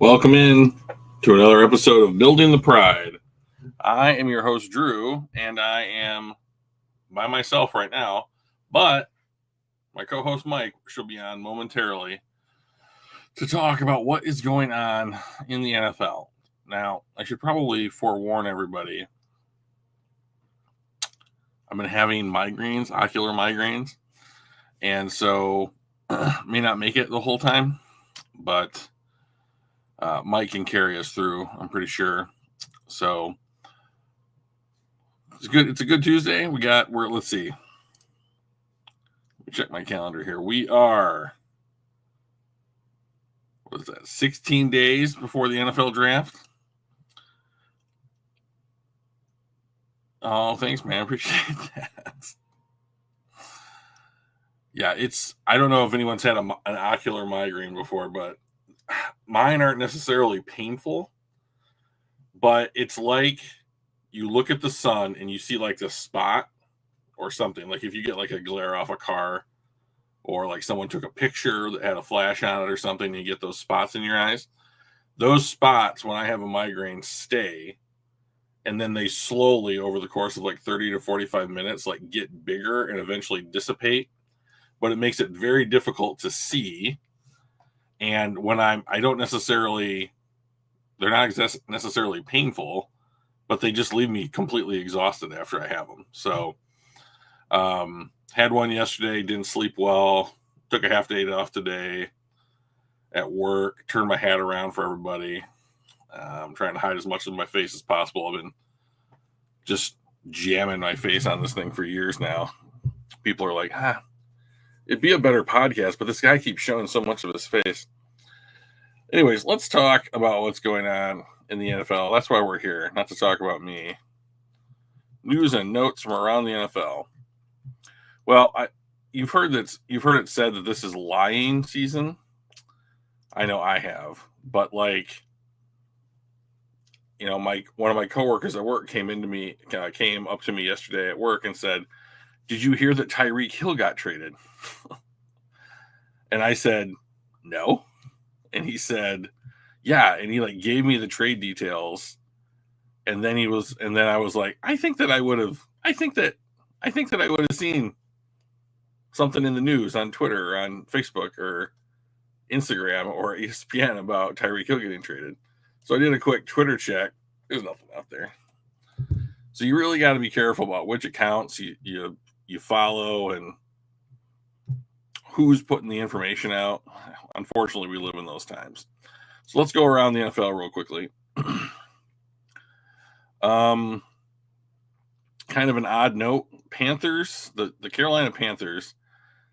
Welcome in to another episode of Building the Pride. I am your host, Drew, and I am by myself right now, but my co-host, Mike, should be on momentarily to talk about what is going on in the NFL. Now, I should probably forewarn everybody, I've been having migraines, ocular migraines, and so may not make it the whole time, but Mike can carry us through, I'm pretty sure. So it's good. It's a good Tuesday. Let's see. Let me check my calendar here. We are, 16 days before the NFL draft. Oh, thanks, man. Appreciate that. Yeah, I don't know if anyone's had an ocular migraine before, but mine aren't necessarily painful, but it's like you look at the sun and you see like the spot or something. Like if you get like a glare off a car or like someone took a picture that had a flash on it or something, and you get those spots in your eyes. Those spots, when I have a migraine, stay, and then they slowly, over the course of like 30 to 45 minutes, like get bigger and eventually dissipate. But it makes it very difficult to see. And when I don't necessarily, they're not necessarily painful, but they just leave me completely exhausted after I have them. So, had one yesterday, didn't sleep well, took a half day off today at work, turned my hat around for everybody. I'm trying to hide as much of my face as possible. I've been just jamming my face on this thing for years now. People are like, it'd be a better podcast, but this guy keeps showing so much of his face. Anyways, let's talk about what's going on in the NFL. That's why we're here, not to talk about me. News and notes from around the NFL. Well, you've heard it said that this is lying season. I know I have, but like, one of my coworkers at work came up to me yesterday at work and said, "Did you hear that Tyreek Hill got traded?" And I said, "No." And he said, "Yeah." And he like gave me the trade details. And then I was like, I think that I would have seen something in the news on Twitter, or on Facebook, or Instagram, or ESPN about Tyreek Hill getting traded. So I did a quick Twitter check. There's nothing out there. So you really got to be careful about which accounts you follow and who's putting the information out. Unfortunately, we live in those times. So let's go around the NFL real quickly. Kind of an odd note. Panthers, the Carolina Panthers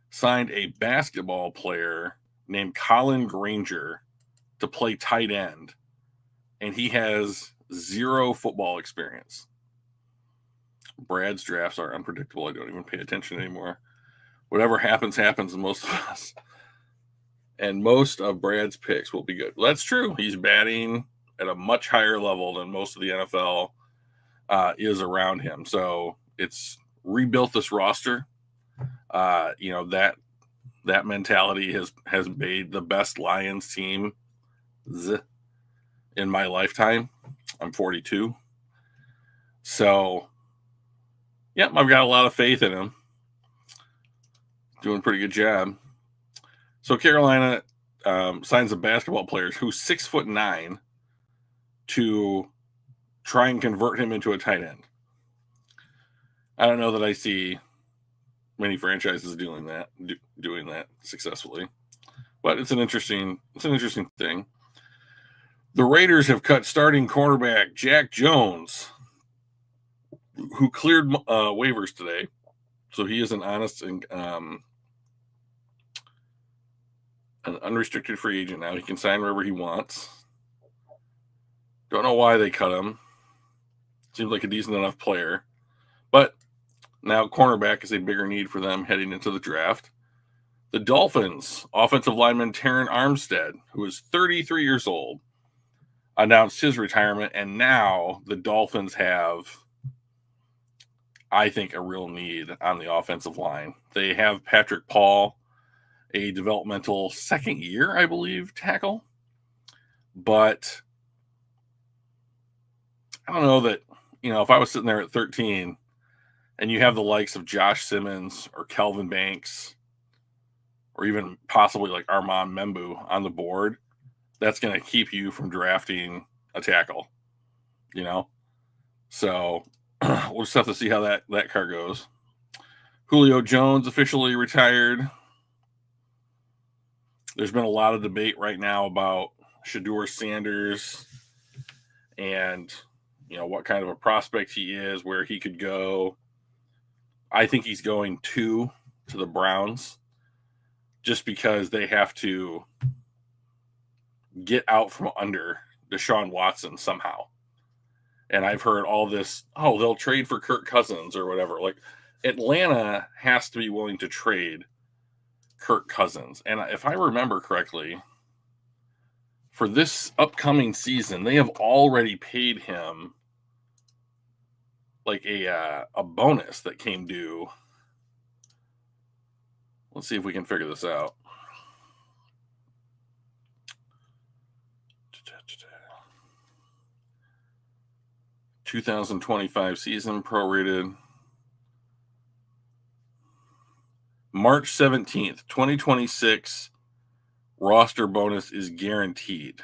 signed a basketball player named Colin Granger to play tight end, and he has zero football experience. Brad's drafts are unpredictable. I don't even pay attention anymore. Whatever happens in most of us. And most of Brad's picks will be good. Well, that's true. He's batting at a much higher level than most of the NFL is around him. So it's rebuilt this roster. That mentality has made the best Lions team in my lifetime. I'm 42. So, I've got a lot of faith in him. Doing a pretty good job. So Carolina signs a basketball player who's 6'9" to try and convert him into a tight end. I don't know that I see many franchises doing that successfully, but it's an interesting thing. The Raiders have cut starting cornerback Jack Jones, who cleared waivers today. So he is an honest and an unrestricted free agent now. He can sign wherever he wants. Don't know why they cut him. Seems like a decent enough player. But now cornerback is a bigger need for them heading into the draft. The Dolphins offensive lineman Terron Armstead, who is 33 years old, announced his retirement, and now the Dolphins have, I think, a real need on the offensive line. They have Patrick Paul, a developmental second year, I believe, tackle. But I don't know that, if I was sitting there at 13 and you have the likes of Josh Simmons or Kelvin Banks or even possibly like Armand Membu on the board, that's going to keep you from drafting a tackle, you know? So we'll just have to see how that card goes. Julio Jones officially retired. There's been a lot of debate right now about Shedeur Sanders and, what kind of a prospect he is, where he could go. I think he's going to the Browns just because they have to get out from under Deshaun Watson somehow. And I've heard all this, they'll trade for Kirk Cousins or whatever. Like, Atlanta has to be willing to trade Kirk Cousins. And if I remember correctly, for this upcoming season, they have already paid him like a bonus that came due. Let's see if we can figure this out. $2025 season prorated. March 17th, 2026 roster bonus is guaranteed.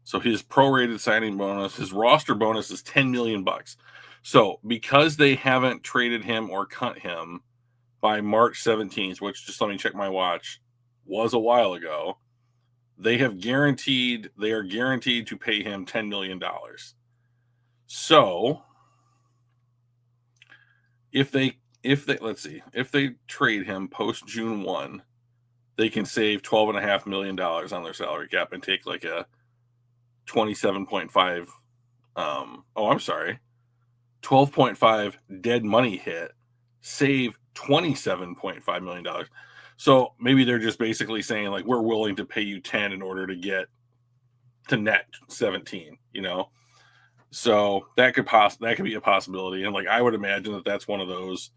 So his prorated signing bonus, his roster bonus is $10 million. So because they haven't traded him or cut him by March 17th, which, just let me check my watch, was a while ago, they are guaranteed to pay him $10 million. So if they trade him post June 1, they can save $12.5 million on their salary cap and take like a 27.5 12.5 dead money hit, save $27.5 million. So maybe they're just basically saying, like, we're willing to pay you 10 in order to get to net 17, So that could be a possibility. And like, I would imagine that that's one of those,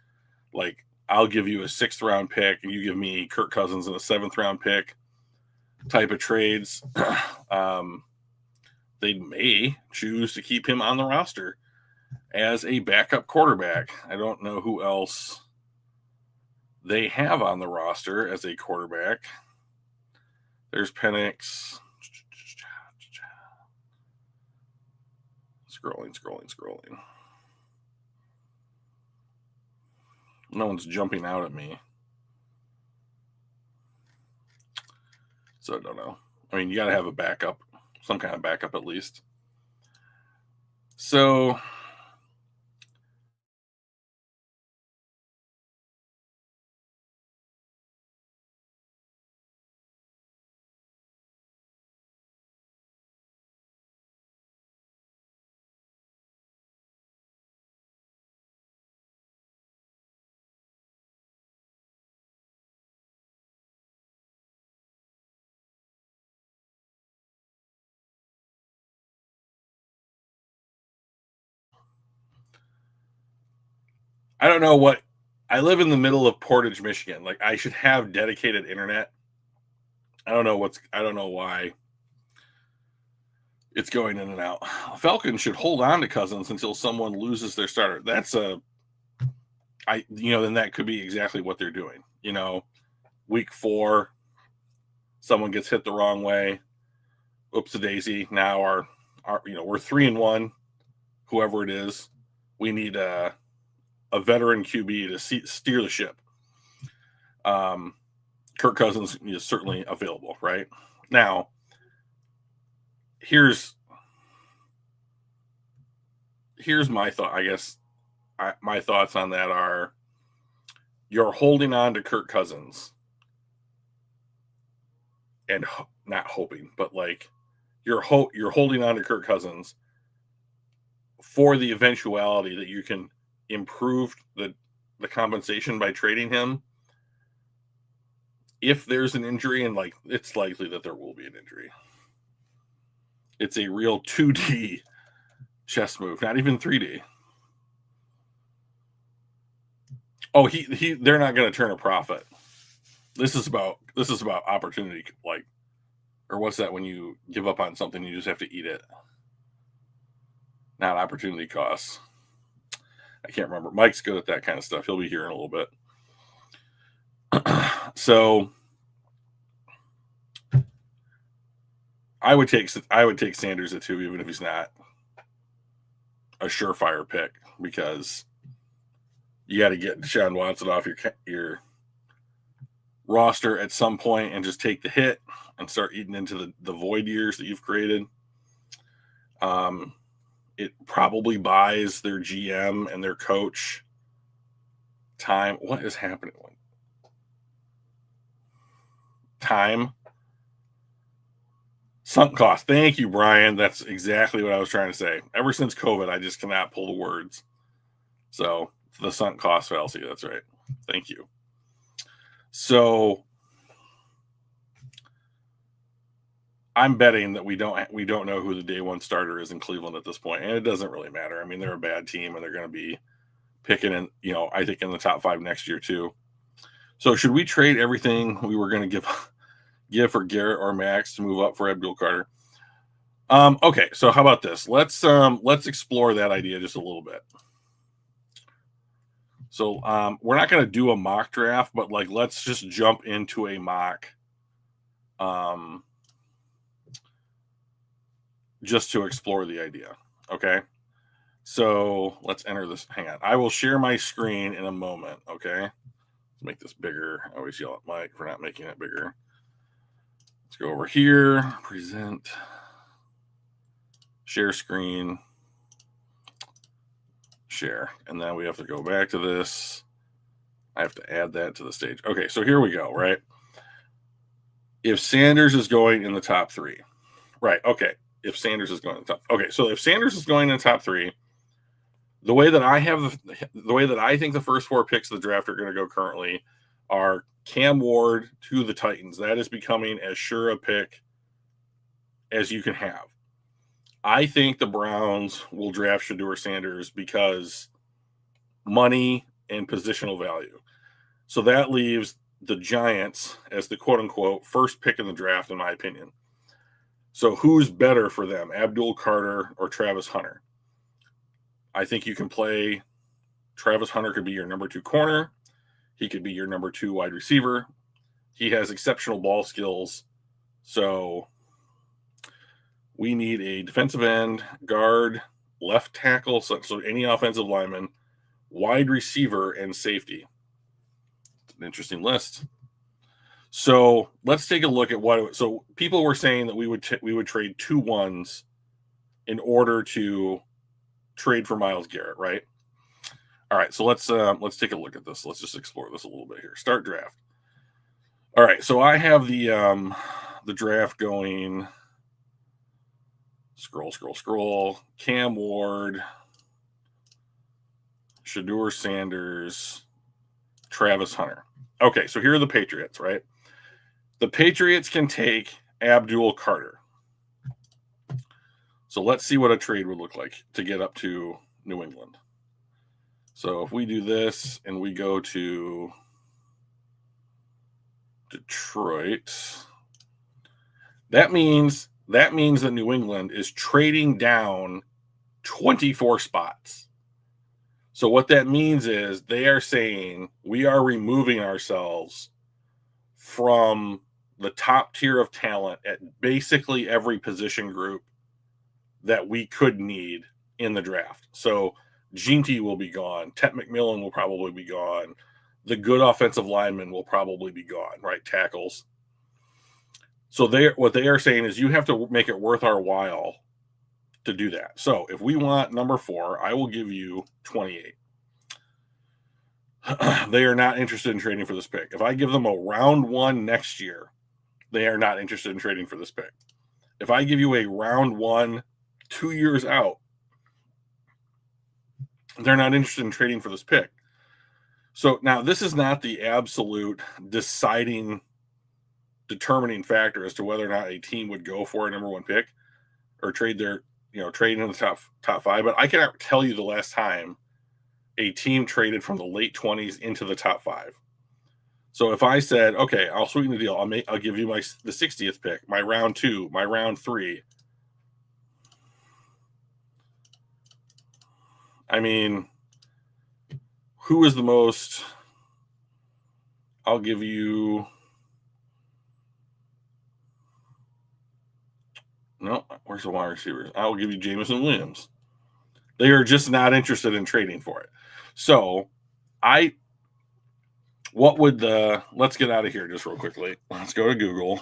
like, I'll give you a 6th round pick and you give me Kirk Cousins and a 7th round pick type of trades. They may choose to keep him on the roster as a backup quarterback. I don't know who else they have on the roster as a quarterback. There's Penix. Scrolling. No one's jumping out at me. So I don't know. I mean, you got to have a backup, some kind of backup at least. So I don't know what. I live in the middle of Portage, Michigan. Like, I should have dedicated internet. I don't know why it's going in and out. Falcons should hold on to Cousins until someone loses their starter. Then that could be exactly what they're doing. Week 4, someone gets hit the wrong way. Oops a daisy. Now we're 3-1. Whoever it is, we need a veteran QB to steer the ship. Kirk Cousins is certainly available right now. Here's my thought. I guess my thoughts on that are: you're holding on to Kirk Cousins and not hoping, but like you're holding on to Kirk Cousins for the eventuality that you can improve the compensation by trading him if there's an injury, and like it's likely that there will be an injury. It's a real 2D chess move, not even 3D. Oh, they're not going to turn a profit. This is about opportunity, like, Or what's that when you give up on something, you just have to eat it? Not opportunity costs. I can't remember. Mike's good at that kind of stuff. He'll be here in a little bit. So I would take Sanders at 2, even if he's not a surefire pick, because you got to get Deshaun Watson off your roster at some point and just take the hit and start eating into the void years that you've created. It probably buys their GM and their coach time. What is happening? Time. Sunk cost. Thank you, Brian. That's exactly what I was trying to say. Ever since COVID, I just cannot pull the words. So the sunk cost fallacy. That's right. Thank you. So I'm betting that we don't know who the day one starter is in Cleveland at this point, and it doesn't really matter. I mean, they're a bad team, and they're going to be picking in, I think in the top 5 next year too. So should we trade everything we were going to give for Garrett or Max to move up for Abdul Carter? Okay, so how about this? Let's explore that idea just a little bit. So we're not going to do a mock draft, but let's just jump into a mock. Just to explore the idea. Okay. So let's enter this. Hang on. I will share my screen in a moment. Okay. Let's make this bigger. I always yell at Mike for not making it bigger. Let's go over here. Present. Share screen. Share. And then we have to go back to this. I have to add that to the stage. Okay. So here we go. Right. If Sanders is going in the top 3. Right. Okay. If Sanders is going in the top. Okay. So if Sanders is going in the top 3, the way that I think the first 4 picks of the draft are going to go currently are Cam Ward to the Titans. That is becoming as sure a pick as you can have. I think the Browns will draft Shedeur Sanders because money and positional value. So that leaves the Giants as the quote-unquote first pick in the draft, in my opinion. So who's better for them, Abdul Carter or Travis Hunter? I think you can play. Travis Hunter could be your number 2 corner. He could be your number 2 wide receiver. He has exceptional ball skills. So we need a defensive end, guard, left tackle, so any offensive lineman, wide receiver, and safety. It's an interesting list. So let's take a look at so people were saying that we would trade 2 1s in order to trade for Myles Garrett, right? All right, so let's take a look at this. Let's just explore this a little bit here. Start draft. All right, so I have the draft going. Scroll. Cam Ward, Shedeur Sanders, Travis Hunter. Okay, so here are the Patriots, right? The Patriots can take Abdul Carter. So let's see what a trade would look like to get up to New England. So if we do this and we go to Detroit, that means that New England is trading down 24 spots. So what that means is they are saying we are removing ourselves from the top tier of talent at basically every position group that we could need in the draft. So Ginty will be gone. Tet McMillan will probably be gone. The good offensive linemen will probably be gone, right? Tackles. So what they are saying is you have to make it worth our while to do that. So if we want number 4, I will give you 28. They are not interested in trading for this pick. If I give them a round 1 next year, they are not interested in trading for this pick. If I give you a round 1 2 years out, they're not interested in trading for this pick. So now this is not the absolute determining factor as to whether or not a team would go for a number 1 pick or trade in the top 5. But I cannot tell you the last time a team traded from the late 20s into the top 5. So if I said, okay, I'll sweeten the deal. I'll give you the 60th pick, my round 2, my round 3. I mean, who is the most? I'll give you. No, where's the wide receivers? I'll give you Jameson Williams. They are just not interested in trading for it. So let's get out of here just real quickly. Let's go to Google.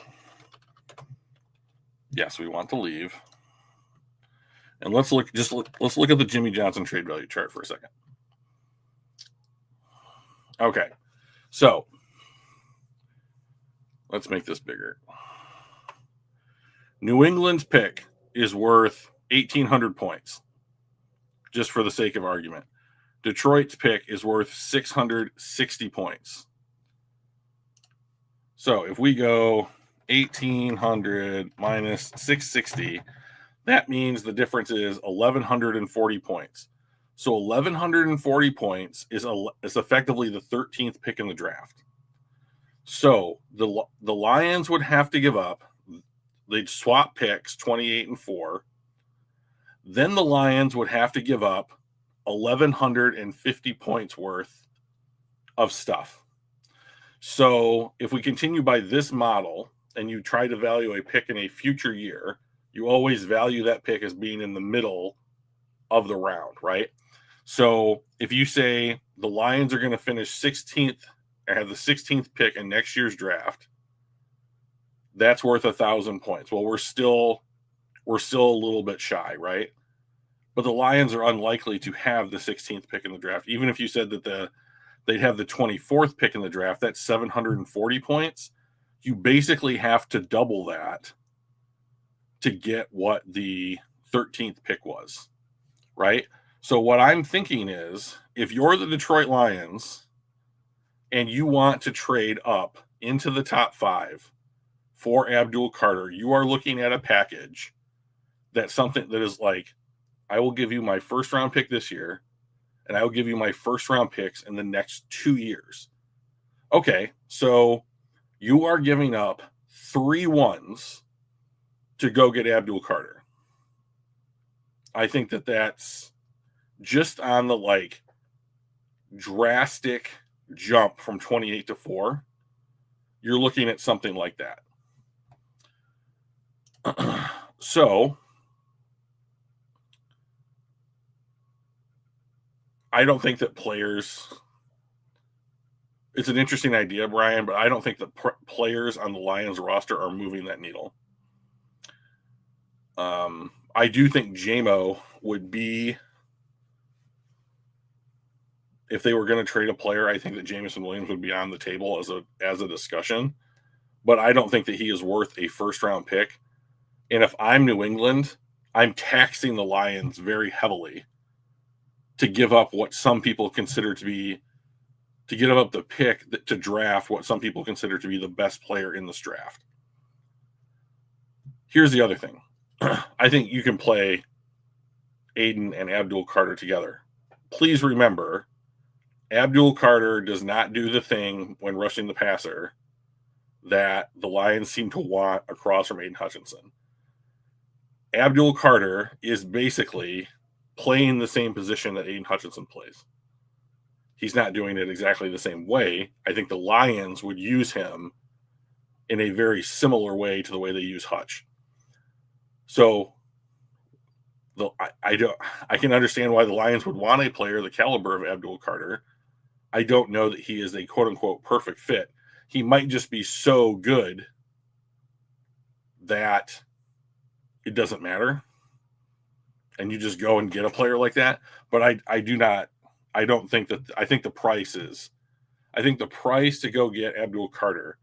Yes, we want to leave. And let's look at the Jimmy Johnson trade value chart for a second. Okay. So let's make this bigger. New England's pick is worth 1,800 points, just for the sake of argument. Detroit's pick is worth 660 points. So if we go 1,800 minus 660, that means the difference is 1,140 points. So 1,140 points is effectively the 13th pick in the draft. So the Lions would have to give up. They'd swap picks 28 and 4. Then the Lions would have to give up 1,150 points worth of stuff. So if we continue by this model and you try to value a pick in a future year, you always value that pick as being in the middle of the round, right? So if you say the Lions are going to finish 16th or have the 16th pick in next year's draft, that's worth 1,000 points. Well, we're still a little bit shy, right? But the Lions are unlikely to have the 16th pick in the draft. Even if you said that they'd have the 24th pick in the draft, that's 740 points. You basically have to double that to get what the 13th pick was, right? So what I'm thinking is, if you're the Detroit Lions and you want to trade up into the top 5 for Abdul Carter, you are looking at a package that's something that is like, I will give you my first round pick this year, and I will give you my first round picks in the next 2 years. Okay, so you are giving up 3 ones to go get Abdul Carter. I think that's just on the drastic jump from 28 to 4. You're looking at something like that. So I don't think that it's an interesting idea, Brian, but I don't think that players on the Lions roster are moving that needle. I do think JMO would be, if they were going to trade a player, I think that Jameson Williams would be on the table as a discussion, but I don't think that he is worth a first round pick. And if I'm New England, I'm taxing the Lions very heavily to give up what some people consider to give up the pick to draft what some people consider to be the best player in this draft. Here's the other thing. I think you can play Aiden and Abdul Carter together. Please remember, Abdul Carter does not do the thing when rushing the passer that the Lions seem to want across from Aiden Hutchinson. Abdul Carter is basically playing the same position that Aiden Hutchinson plays. He's not doing it exactly the same way. I think the Lions would use him in a very similar way to the way they use Hutch. So I can understand why the Lions would want a player the caliber of Abdul Carter. I don't know that he is a quote unquote perfect fit. He might just be so good that it doesn't matter, and you just go and get a player like that. But I think the price to go get Abdul Carter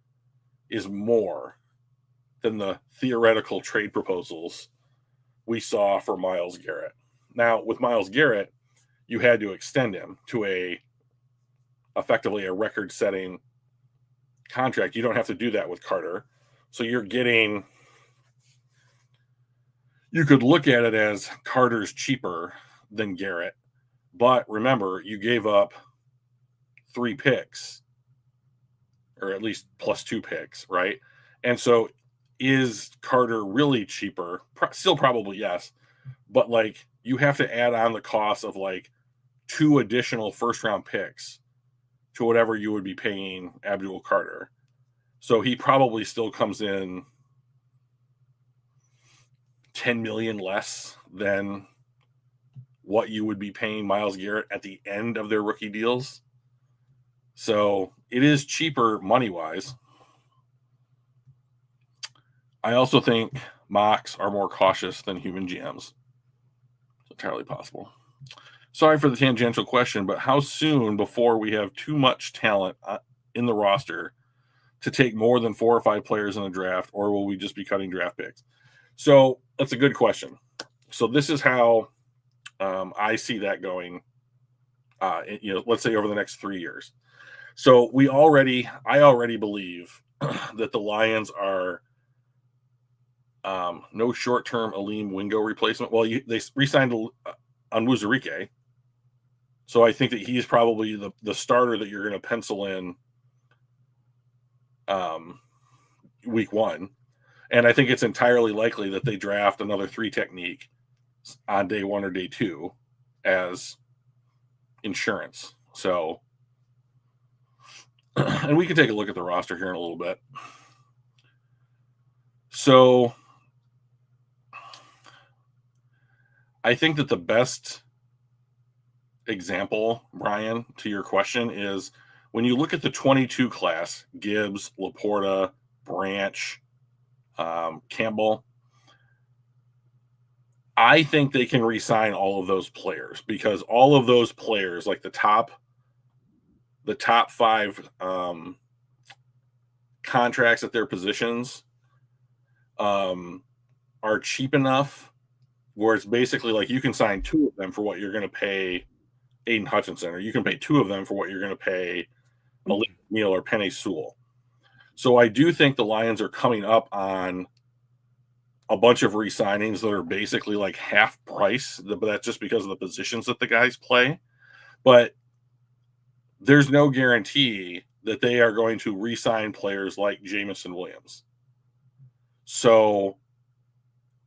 is more than the theoretical trade proposals we saw for Myles Garrett. Now, with Myles Garrett, you had to extend him to effectively a record-setting contract. You don't have to do that with Carter. So you could look at it as Carter's cheaper than Garrett. But remember, you gave up 3 picks or at least +2 picks, right? And so is Carter really cheaper? Still probably yes, but like you have to add on the cost of like 2 additional first round picks to whatever you would be paying Abdul Carter. So he probably still comes in 10 million less than what you would be paying Myles Garrett at the end of their rookie deals. So it is cheaper money wise. I also think mocks are more cautious than human GMs. It's entirely possible. Sorry for the tangential question, but how soon before we have too much talent in the roster to take more than 4 or 5 players in the draft, or will we just be cutting draft picks? So that's a good question. So this is how I see that going. Let's say over the next 3 years. So I already believe that the Lions are no short-term Aleem Wingo replacement. Well, they re-signed Onwuzurike. So I think that he's probably the starter that you're going to pencil in week 1. And I think it's entirely likely that they draft another 3 technique on day 1 or day 2 as insurance. So, and we can take a look at the roster here in a little bit. So I think that the best example, Brian, to your question is when you look at the 22 class, Gibbs, Laporta, Branch, Campbell, I think they can re-sign all of those players because all of those players, like the top 5 contracts at their positions, are cheap enough where it's basically like you can sign 2 of them for what you're going to pay Aiden Hutchinson, or you can pay 2 of them for what you're going to pay Malik Neal or Penei Sewell. So I do think the Lions are coming up on a bunch of re-signings that are basically like half price, but that's just because of the positions that the guys play. But there's no guarantee that they are going to re-sign players like Jamison Williams. So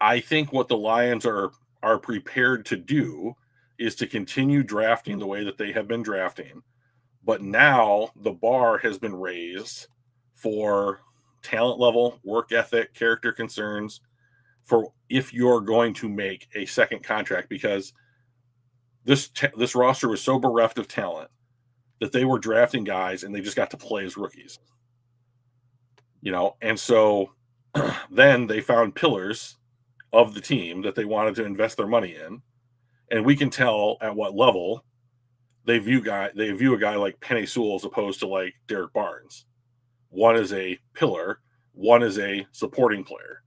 I think what the Lions are prepared to do is to continue drafting the way that they have been drafting. But now the bar has been raised for talent level, work ethic, character concerns, for if you're going to make a second contract, because this roster was so bereft of talent that they were drafting guys and they just got to play as rookies. And so then they found pillars of the team that they wanted to invest their money in, and we can tell at what level they view a guy like Penei Sewell as opposed to like Derek Barnes. One is a pillar, one is a supporting player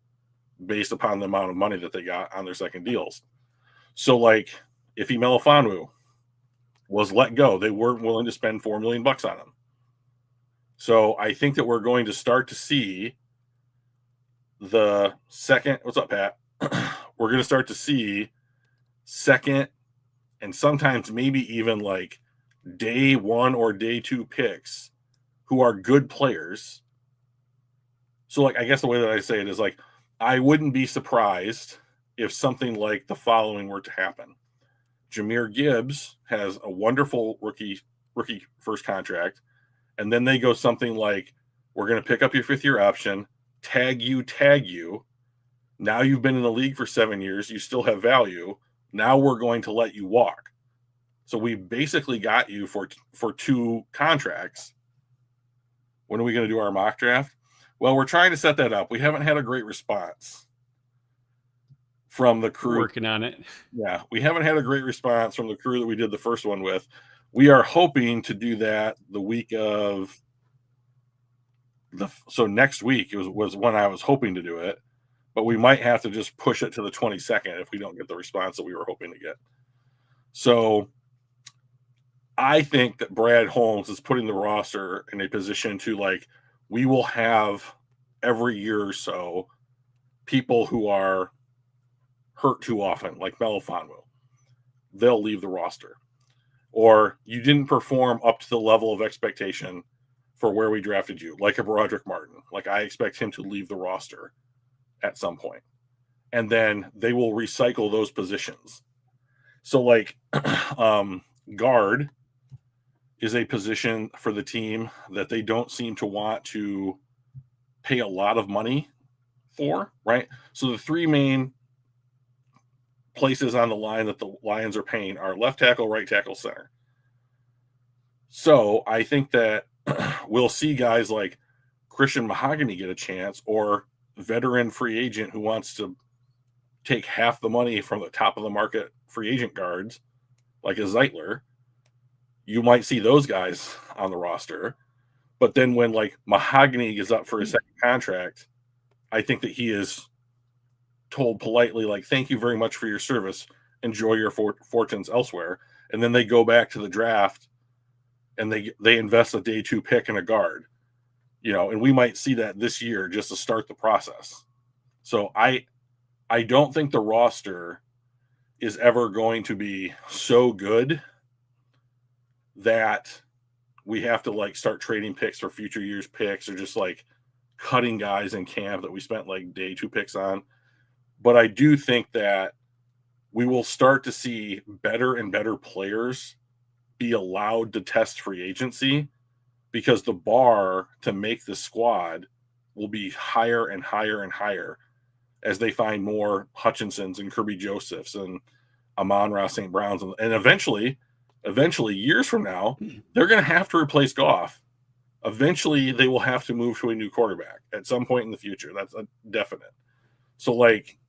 based upon the amount of money that they got on their second deals. So like if Melifonwu was let go, they weren't willing to spend $4 million on him. So I think that we're going to start to see the second, what's up, Pat? We're going to start to see second and sometimes maybe even like day 1 or day 2 picks who are good players. So like, I guess the way that I say it is like, I wouldn't be surprised if something like the following were to happen. Jahmyr Gibbs has a wonderful rookie first contract. And then they go something like, we're going to pick up your 5th-year option, tag you. Now you've been in the league for 7 years. You still have value. Now we're going to let you walk. So we basically got you for 2 contracts. When are we going to do our mock draft? Well, we're trying to set that up. We haven't had a great response from the crew. Working on it. Yeah, we haven't had a great response from the crew that we did the first one with. We are hoping to do that the week of so next week was when I was hoping to do it, but we might have to just push it to the 22nd if we don't get the response that we were hoping to get. So I think that Brad Holmes is putting the roster in a position to like, we will have every year or so people who are hurt too often, like Melifonwu. They'll leave the roster. Or you didn't perform up to the level of expectation for where we drafted you, like a Broderick Martin. Like I expect him to leave the roster at some point. And then they will recycle those positions. So like guard is a position for the team that they don't seem to want to pay a lot of money for, right? So the three main places on the line that the Lions are paying are left tackle, right tackle, center. So I think that we'll see guys like Christian Mahogany get a chance, or veteran free agent who wants to take half the money from the top of the market free agent guards, like a Zeitler. You might see those guys on the roster. But then when like Mahogany is up for his second contract, I think that he is told politely, like, thank you very much for your service. Enjoy your fortunes elsewhere. And then they go back to the draft and they invest a day 2 pick in a guard, and we might see that this year just to start the process. So I don't think the roster is ever going to be so good that we have to like start trading picks for future years picks, or just like cutting guys in camp that we spent like day 2 picks on. But I do think that we will start to see better and better players be allowed to test free agency, because the bar to make the squad will be higher and higher and higher as they find more Hutchinsons and Kirby Josephs and Amon-Ra St. Browns. And eventually, years from now, they're going to have to replace Goff. Eventually, they will have to move to a new quarterback at some point in the future. That's a definite. So, like,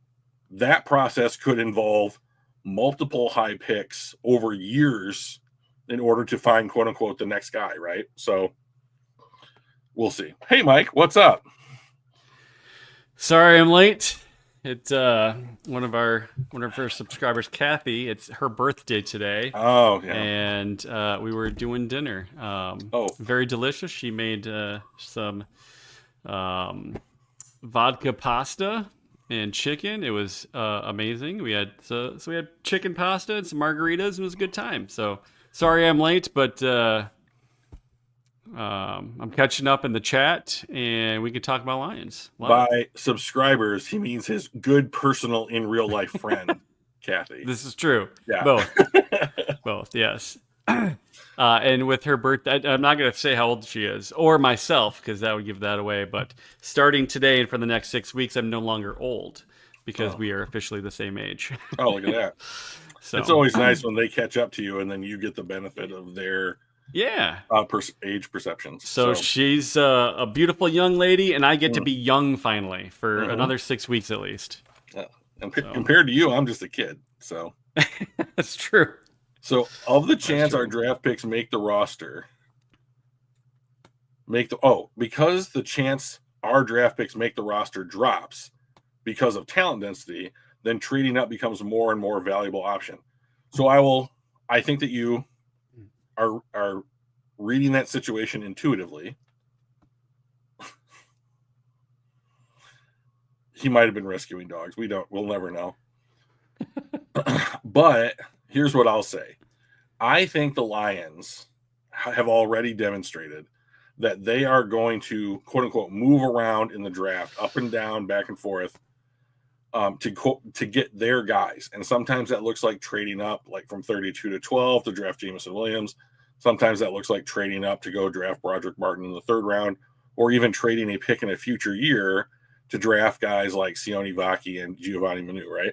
that process could involve multiple high picks over years in order to find, quote unquote, the next guy, right? So we'll see. Hey, Mike, what's up? Sorry I'm late. It's one of our first subscribers, Kathy. It's her birthday today. Oh, yeah. And we were doing dinner. Very delicious. She made some vodka pasta and chicken. It was amazing. We had we had chicken pasta and some margaritas, and it was a good time. So sorry I'm late, but I'm catching up in the chat, and we can talk about Lions. By subscribers, he means his good personal in real life friend, Kathy. This is true. Yeah. Both, yes. And with her birthday, I'm not going to say how old she is, or myself, because that would give that away. But starting today and for the next 6 weeks, I'm no longer old, because we are officially the same age. Oh, look at that. So it's always nice when they catch up to you, and then you get the benefit of their age perceptions. So she's a beautiful young lady, and I get to be young finally for another 6 weeks at least. Compared to you, I'm just a kid. So that's true. So of the chance our draft picks make the roster, because the chance our draft picks make the roster drops because of talent density, then trading up becomes a more and more valuable option. So I think that you are reading that situation intuitively. He might have been rescuing dogs. We'll never know. But here's what I'll say. I think the Lions have already demonstrated that they are going to, quote unquote, move around in the draft, up and down, back and forth, to get their guys. And sometimes that looks like trading up, like from 32 to 12 to draft Jameson Williams. Sometimes that looks like trading up to go draft Broderick Martin in the 3rd round, or even trading a pick in a future year to draft guys like Sione Vaki and Giovanni Manu, right?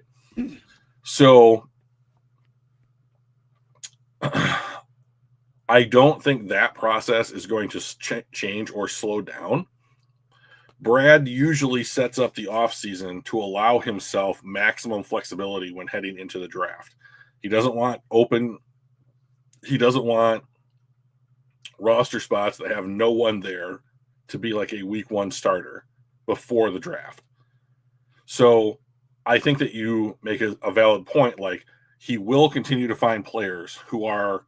So I don't think that process is going to change or slow down. Brad usually sets up the offseason to allow himself maximum flexibility when heading into the draft. He doesn't want roster spots that have no one there to be like a week 1 starter before the draft. So I think that you make a valid point. Like, he will continue to find players who are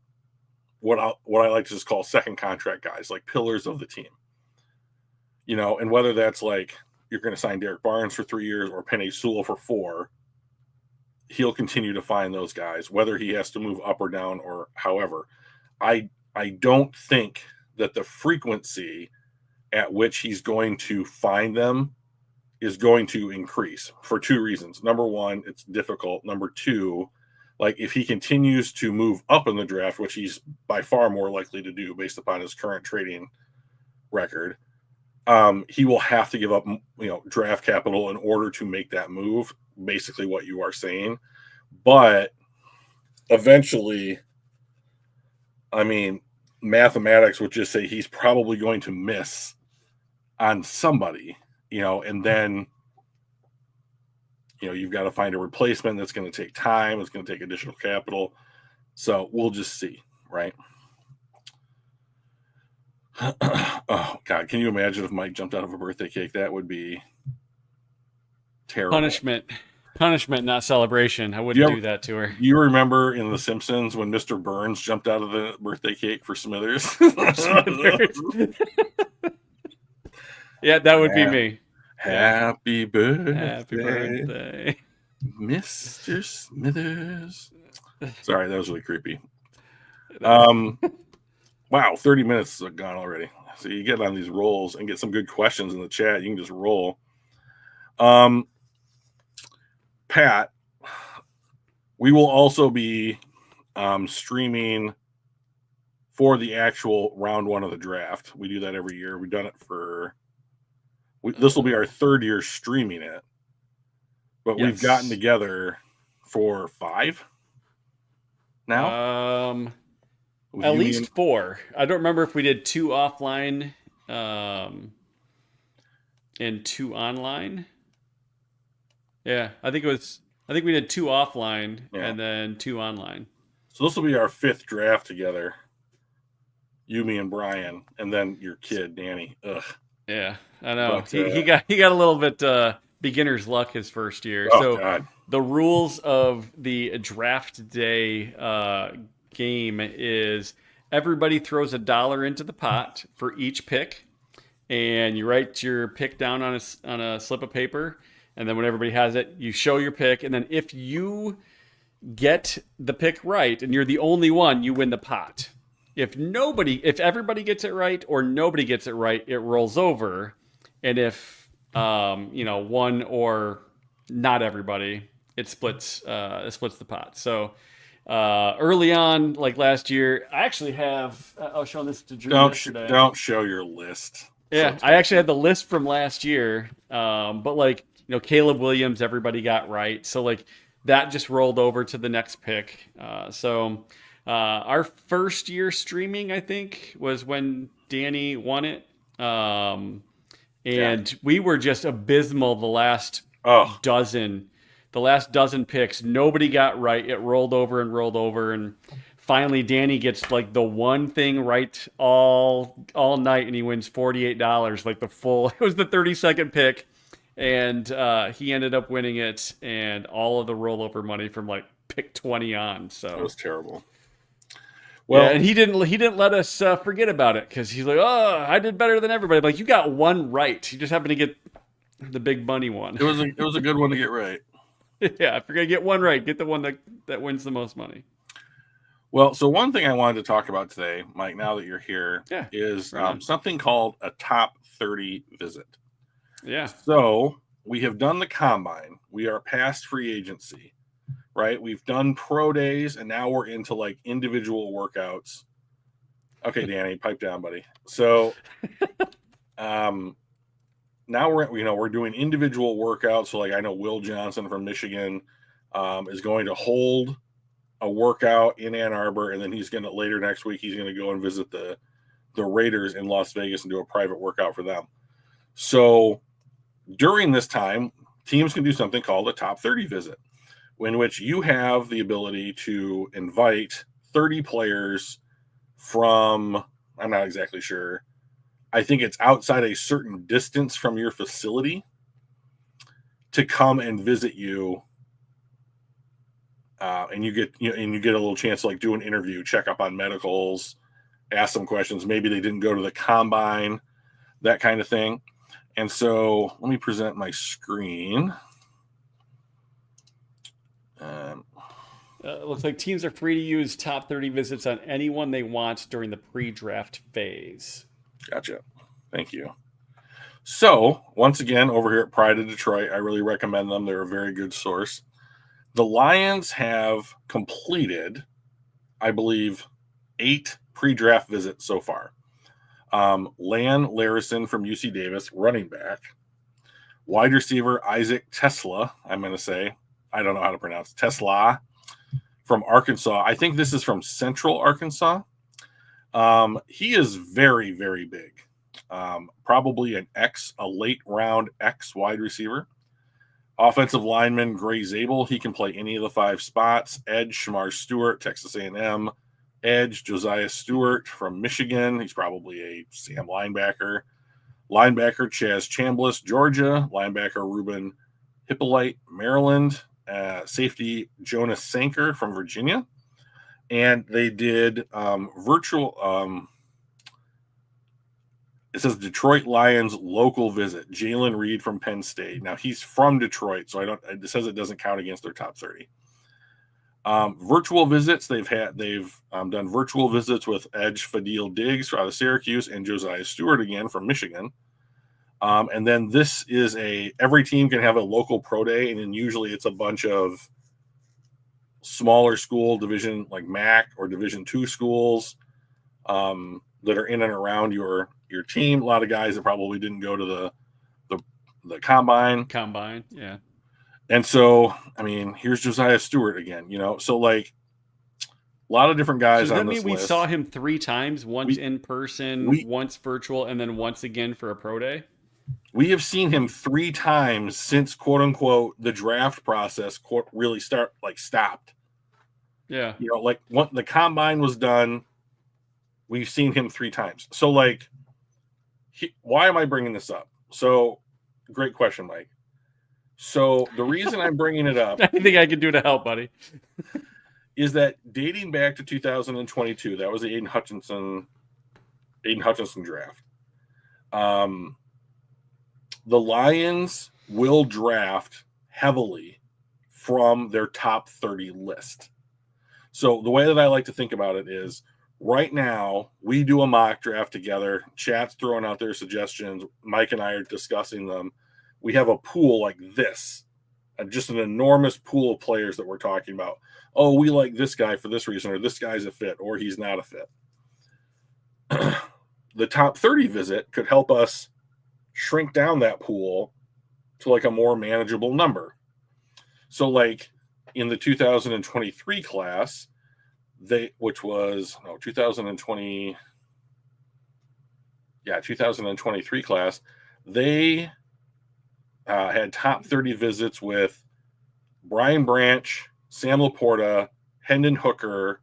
what I like to just call second contract guys, like pillars of the team. And whether that's like you're going to sign Derek Barnes for 3 years or Penei Sewell for 4, he'll continue to find those guys, whether he has to move up or down or however. I don't think that the frequency at which he's going to find them is going to increase for two reasons. Number one, it's difficult. Number two, like if he continues to move up in the draft, which he's by far more likely to do based upon his current trading record, he will have to give up, draft capital in order to make that move. Basically, what you are saying, but eventually, I mean, mathematics would just say he's probably going to miss on somebody, and then, you've got to find a replacement. That's going to take time. It's going to take additional capital. So we'll just see, right? Oh God, can you imagine if Mike jumped out of a birthday cake? That would be terrible. Punishment, not celebration. I wouldn't do that to her. Do you remember in The Simpsons when Mr. Burns jumped out of the birthday cake for Smithers? Yeah, that would be me. Happy birthday. Happy birthday, Mr. Smithers. Sorry, that was really creepy. Wow, 30 minutes is gone already. So you get on these rolls and get some good questions in the chat. You can just roll. Pat, we will also be streaming for the actual round one of the draft. We do that every year. We've done it this will be our third year streaming it. But We've gotten together for 5 now. At least 4. I don't remember if we did 2 offline and 2 online. Yeah, I think we did 2 offline and then 2 online. So this will be our 5th draft together. You, me, and Brian, and then your kid, Danny. Ugh. Yeah, I know. But, he got a little bit beginner's luck his first year. God. The rules of the draft day game is everybody throws $1 into the pot for each pick, and you write your pick down on a slip of paper, and then when everybody has it, you show your pick, and then if you get the pick right and you're the only one, you win the pot. If everybody gets it right or nobody gets it right, it rolls over, and if one or not everybody, it splits the pot. So early on, like last year, I actually have. I was showing this to Drew yesterday. Don't show your list. Yeah, I actually had the list from last year, but Caleb Williams, everybody got right, so that just rolled over to the next pick. Our first year streaming, I think, was when Danny won it, and we were just abysmal the last dozen picks. Nobody got right. It rolled over, and finally Danny gets the one thing right all night, and he wins $48. It was the 32nd pick, and he ended up winning it, and all of the rollover money from pick 20 on. So it was terrible. Well, and he didn't let us forget about it, because he's like, oh, I did better than everybody. You got one right. You just happened to get the big money one. It was a good one to get right. Yeah, if you're gonna get one right, get the one that wins the most money. Well, so one thing I wanted to talk about today, Mike, now that you're here, is something called a top 30 visit. Yeah. So we have done the combine. We are past free agency. Right, we've done pro days, and now we're into individual workouts. Okay, Danny, pipe down, buddy. So, now we're doing individual workouts. So, I know Will Johnson from Michigan is going to hold a workout in Ann Arbor, and then later next week he's going to go and visit the Raiders in Las Vegas and do a private workout for them. So, during this time, teams can do something called a top 30 visit, in which you have the ability to invite 30 players from, I'm not exactly sure, I think it's outside a certain distance from your facility, to come and visit you, and you get a little chance to do an interview, check up on medicals, ask some questions. Maybe they didn't go to the combine, that kind of thing. And so let me present my screen. Looks like teams are free to use top 30 visits on anyone they want during the pre-draft phase. Gotcha. Thank you. So, once again, over here at Pride of Detroit, I really recommend them. They're a very good source. The Lions have completed, I believe, 8 pre-draft visits so far. Lan Larison from UC Davis, running back. Wide receiver Isaac Tesla, I'm going to say. I don't know how to pronounce Tesla, from Arkansas. I think this is from Central Arkansas. He is very, very big. Probably a late round X wide receiver. Offensive lineman Gray Zabel. He can play any of the 5 spots. Edge Shamar Stewart, Texas A&M. Edge Josiah Stewart from Michigan. He's probably a Sam linebacker. Linebacker Chaz Chambliss, Georgia. Linebacker Ruben Hippolyte, Maryland. Safety Jonas Sanker from Virginia. And they did virtual. It says Detroit Lions local visit. Jalen Reed from Penn State. Now he's from Detroit, so it says it doesn't count against their top 30. Virtual visits. They've done virtual visits with Edge Fadil Diggs out of Syracuse and Josiah Stewart again from Michigan. And then this is every team can have a local pro day, and then usually it's a bunch of smaller school division like MAC or Division II schools that are in and around your team. A lot of guys that probably didn't go to the combine. Combine, yeah. And so, I mean, here's Josiah Stewart again, so like a lot of different guys so on this list. We saw him 3 times, once in person, once virtual, and then once again for a pro day? We have seen him 3 times since, quote unquote, the draft process really stopped. Yeah. Like when the combine was done, we've seen him 3 times. So like, why am I bringing this up? So great question, Mike. So the reason I'm bringing it up, anything I can do to help, buddy, is that dating back to 2022, that was the Aiden Hutchinson draft. The Lions will draft heavily from their top 30 list. So the way that I like to think about it is, right now we do a mock draft together. Chat's throwing out their suggestions. Mike and I are discussing them. We have a pool like this, just an enormous pool of players that we're talking about. Oh, we like this guy for this reason, or this guy's a fit, or he's not a fit. The top 30 visit could help us shrink down that pool to like a more manageable number. So like in the 2023 class, 2023 class, they had top 30 visits with Brian Branch, Sam Laporta, Hendon Hooker,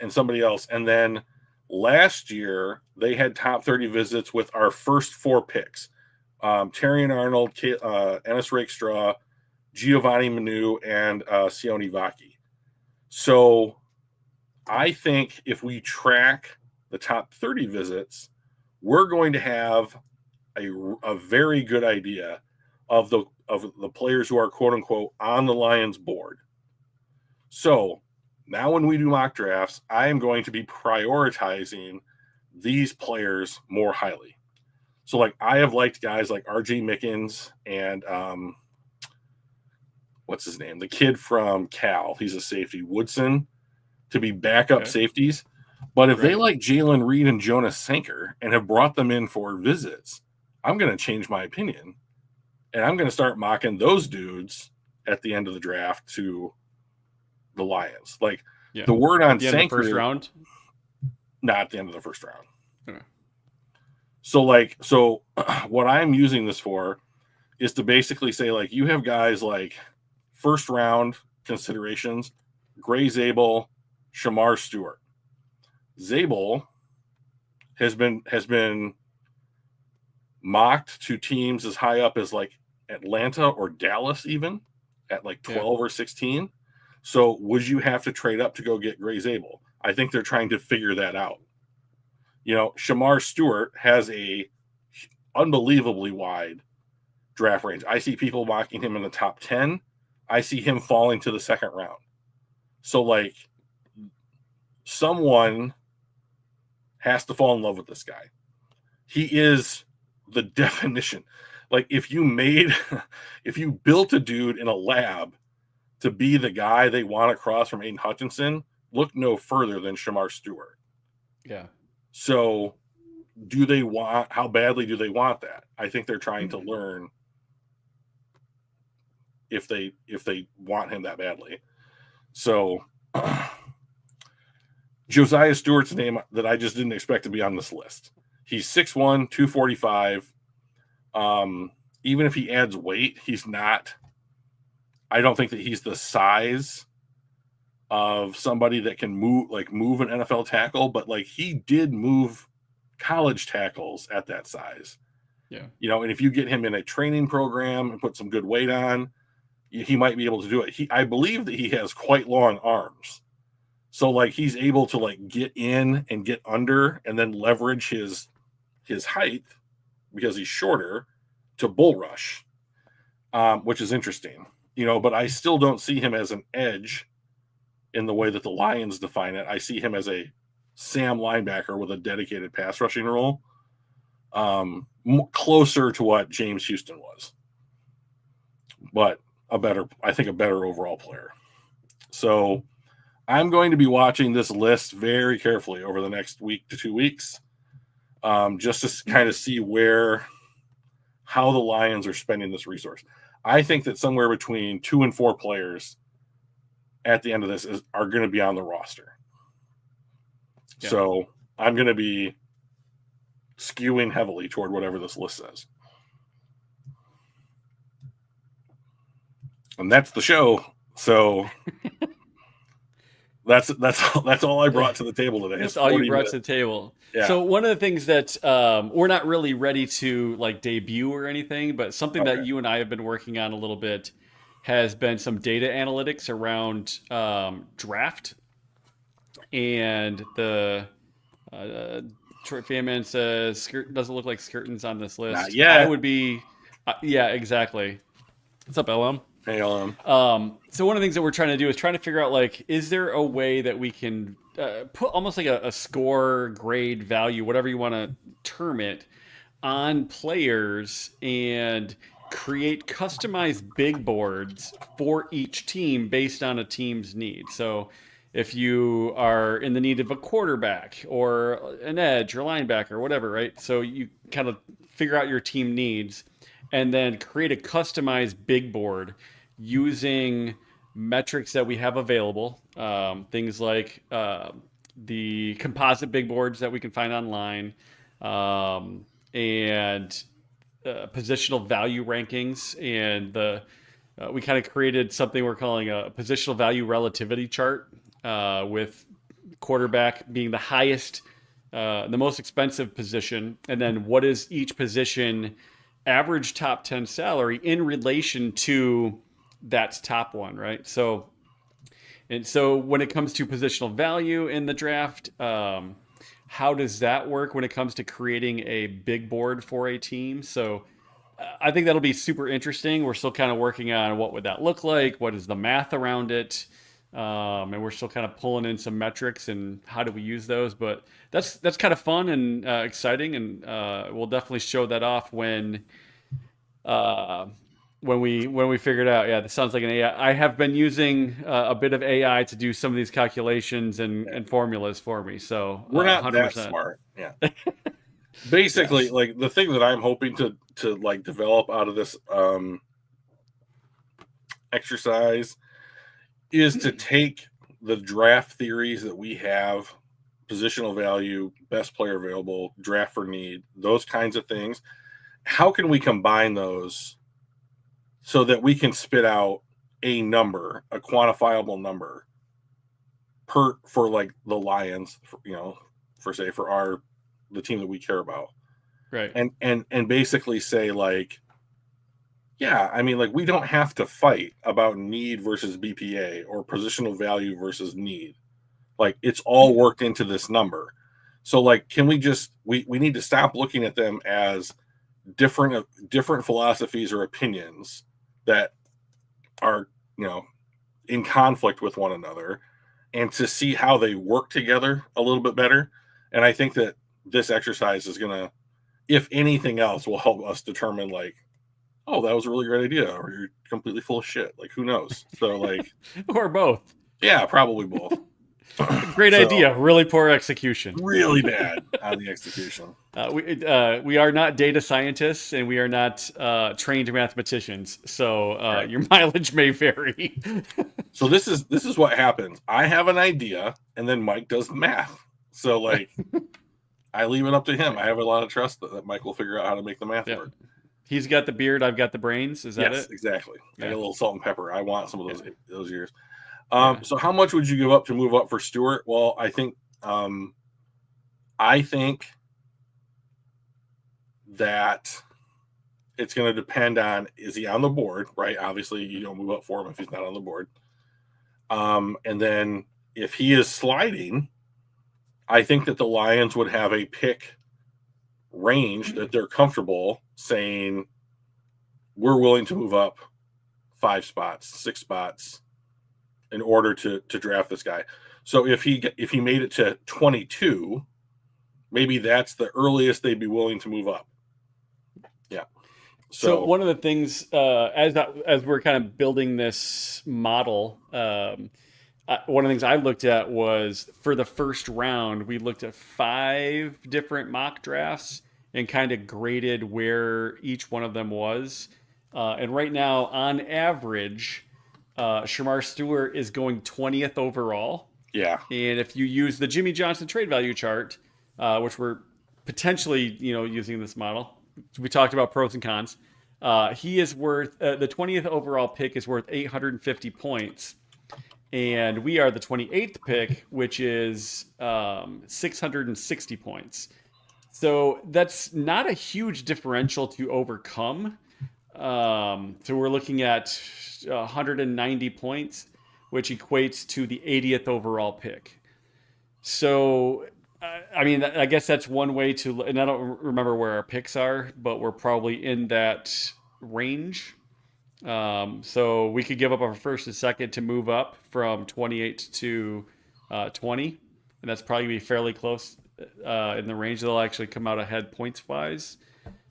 and somebody else. And then last year, they had top 30 visits with our first 4 picks. Terrion Arnold, Ennis Rakestraw, Giovanni Manu, and Sione Vaki. So I think if we track the top 30 visits, we're going to have a very good idea of the players who are, quote unquote, on the Lions board. So now when we do mock drafts, I am going to be prioritizing these players more highly. So like I have liked guys like RJ Mickens and what's his name? The kid from Cal. He's a safety, Woodson, to be backup safeties. But if they like Jalen Reed and Jonas Sanker and have brought them in for visits, I'm going to change my opinion. And I'm going to start mocking those dudes at the end of the draft to the Lions. Like the word on Sanker. End of the first round? Not at the end of the first round. Okay. So what I'm using this for is to basically say, like, you have guys like first round considerations, Gray Zabel, Shamar Stewart. Zabel has been mocked to teams as high up as like Atlanta or Dallas, even at like 12 or 16. So would you have to trade up to go get Gray Zabel? I think they're trying to figure that out. Shamar Stewart has a unbelievably wide draft range. I see people mocking him in the top 10. I see him falling to the second round. So, like, someone has to fall in love with this guy. He is the definition. Like, if you built a dude in a lab to be the guy they want across from Aiden Hutchinson, look no further than Shamar Stewart. Yeah. So, how badly do they want that? I think they're trying to learn if they want him that badly. So, Josiah Stewart's name that I just didn't expect to be on this list. He's 6'1", 245. Even if he adds weight, he's not. I don't think that he's the size of somebody that can move an NFL tackle, but like he did move college tackles at that size. Yeah. And if you get him in a training program and put some good weight on, he might be able to do it. I believe that he has quite long arms. So like he's able to like get in and get under and then leverage his height because he's shorter to bull rush, which is interesting. But I still don't see him as an edge in the way that the Lions define it. I see him as a Sam linebacker with a dedicated pass rushing role, closer to what James Houston was, but I think a better overall player. So I'm going to be watching this list very carefully over the next week to 2 weeks, just to kind of see how the Lions are spending this resource. I think that somewhere between 2 and 4 players at the end of this are going to be on the roster. Yeah. So I'm going to be skewing heavily toward whatever this list says. And that's the show. So that's all I brought to the table today. That's all you brought to the table. Yeah. So one of the things that we're not really ready to like debut or anything, but something that you and I have been working on a little bit has been some data analytics around draft. And the Troy Fanman says doesn't look like Skirton's on this list. Not yet. I would be, yeah, exactly. What's up, LM? Hey, LM. So one of the things that we're trying to do is trying to figure out, like, is there a way that we can put almost like a score, grade, value, whatever you want to term it, on players and create customized big boards for each team based on a team's need. So if you are in the need of a quarterback or an edge or linebacker or whatever, right? So you kind of figure out your team needs and then create a customized big board using metrics that we have available. Things like the composite big boards that we can find online, and positional value rankings. And we kind of created something we're calling a positional value relativity chart, with quarterback being the highest, the most expensive position. And then what is each position average top 10 salary in relation to that top one, right? So when it comes to positional value in the draft, how does that work when it comes to creating a big board for a team? So I think that'll be super interesting. We're still kind of working on what would that look like? What is the math around it? And we're still kind of pulling in some metrics and how do we use those? But that's kind of fun and exciting, and we'll definitely show that off when we figure it out. Yeah, this sounds like an AI. I have been using a bit of AI to do some of these calculations and formulas for me. So we're not 100%. That smart. Yeah. Basically, yes. Like the thing that I'm hoping to like develop out of this exercise is to take the draft theories that we have, positional value, best player available, draft for need, those kinds of things. How can we combine those so that we can spit out a number, a quantifiable number for like the Lions, for the team that we care about. Right. And basically say like, yeah, I mean, like we don't have to fight about need versus BPA or positional value versus need. Like it's all worked into this number. So like, can we just, we need to stop looking at them as different philosophies or opinions that are in conflict with one another, and to see how they work together a little bit better. And I think that this exercise is going to, if anything else, will help us determine like, oh, that was a really great idea, or you're completely full of shit. Like, who knows? So like, or both. Yeah, probably both. Great idea, really poor execution. Really bad on the execution. We are not data scientists, and we are not trained mathematicians, so Right. your mileage may vary. So this is what happens. I have an idea, and then Mike does math. So like, I leave it up to him. I have a lot of trust that Mike will figure out how to make the math work. He's got the beard, I've got the brains. Is that it? Yes, exactly. Yeah. I got a little salt and pepper. I want some of those years. So how much would you give up to move up for Stewart? Well, I think that it's going to depend on, is he on the board, right? Obviously, you don't move up for him if he's not on the board. And then if he is sliding, I think that the Lions would have a pick range that they're comfortable saying, we're willing to move up 5 spots, 6 spots in order to draft this guy. So if he made it to 22, maybe that's the earliest they'd be willing to move up. Yeah. So one of the things, as we're kind of building this model, one of the things I looked at was, for the first round, we looked at 5 different mock drafts and kind of graded where each one of them was. And right now, on average, Shamar Stewart is going 20th overall. Yeah. And if you use the Jimmy Johnson trade value chart, which we're potentially, using this model, we talked about pros and cons. He is worth, the 20th overall pick is worth 850 points. And we are the 28th pick, which is 660 points. So that's not a huge differential to overcome. So we're looking at 190 points, which equates to the 80th overall pick. So, I guess that's one way to, and I don't remember where our picks are, but we're probably in that range. So we could give up our first and second to move up from 28 to 20, and that's probably be fairly close in the range. They'll actually come out ahead points wise.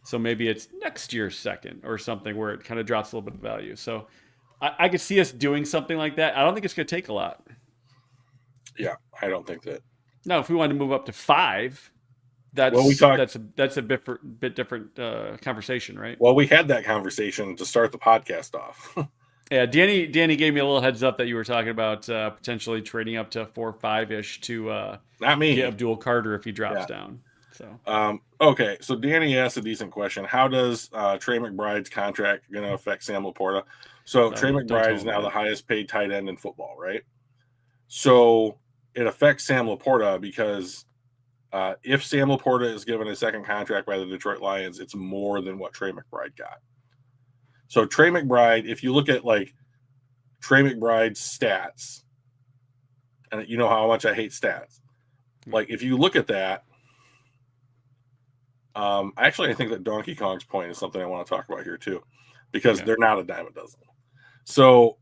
So maybe it's next year's second or something where it kind of drops a little bit of value. So I could see us doing something like that. I don't think it's going to take a lot. Yeah, I don't think that. Now, if we wanted to move up to 5, that's a bit different conversation, right? Well, we had that conversation to start the podcast off. Yeah, Danny gave me a little heads up that you were talking about potentially trading up to 4 or 5-ish to not me get Abdul Carter if he drops down. So okay, so Danny asked a decent question. How does Trey McBride's contract going to affect Sam Laporta? So Trey McBride is now the highest paid tight end in football, right? So it affects Sam Laporta because if Sam Laporta is given a second contract by the Detroit Lions, it's more than what Trey McBride got. So Trey McBride, if you look at like Trey McBride's stats, and you know how much I hate stats. Like if you look at that, actually I think that Donkey Kong's point is something I want to talk about here too, because they're not a dime a dozen. So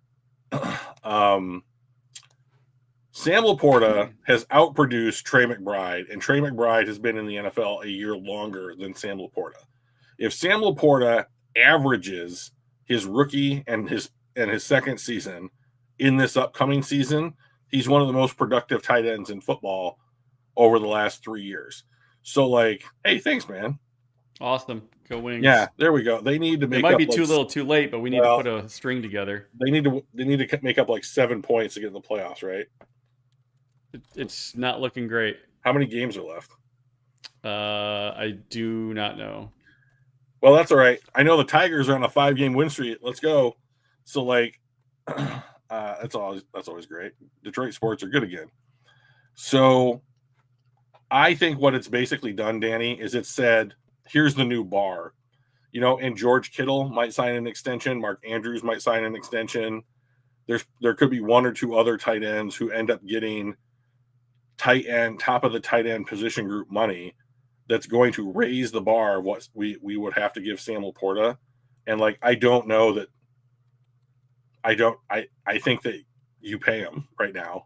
Sam Laporta has outproduced Trey McBride, and Trey McBride has been in the NFL a year longer than Sam Laporta. If Sam Laporta averages his rookie and his second season in this upcoming season, he's one of the most productive tight ends in football over the last 3 years. So, like, hey, thanks, man. Awesome. Go Wings. Yeah, there we go. They need to make. It might be too little, too late, but we need to put a string together. They need to make up like 7 points to get in the playoffs, right? It's not looking great. How many games are left? I do not know. Well, that's all right. I know the Tigers are on a 5-game win streak. Let's go. So, like, that's always great. Detroit sports are good again. So, I think what it's basically done, Danny, is it said, here's the new bar. And George Kittle might sign an extension. Mark Andrews might sign an extension. There could be 1 or 2 other tight ends who end up getting top of the tight end position group money that's going to raise the bar of what we would have to give Sam Laporta. And like, I don't know that I think that you pay him right now.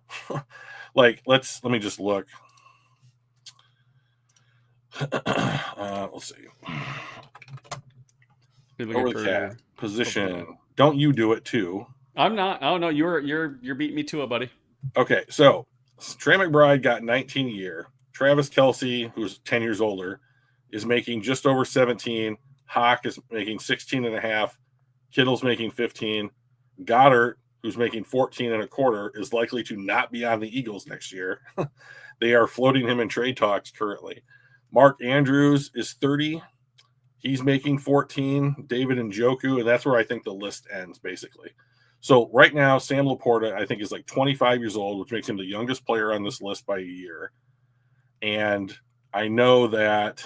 Like, let me just look. Let's see. Over the cap position. Don't you do it too? I'm not. Oh no, you're beating me to it, buddy. Okay, so Trey McBride got 19 a year. Travis Kelce, who's 10 years older, is making just over 17. Hawk is making 16 and a half. Kittle's making 15. Goddard, who's making 14 and a quarter, is likely to not be on the Eagles next year. They are floating him in trade talks currently. Mark Andrews is 30. He's making 14. David Njoku, and that's where I think the list ends, basically. So right now, Sam Laporta, I think, is like 25 years old, which makes him the youngest player on this list by a year. And I know that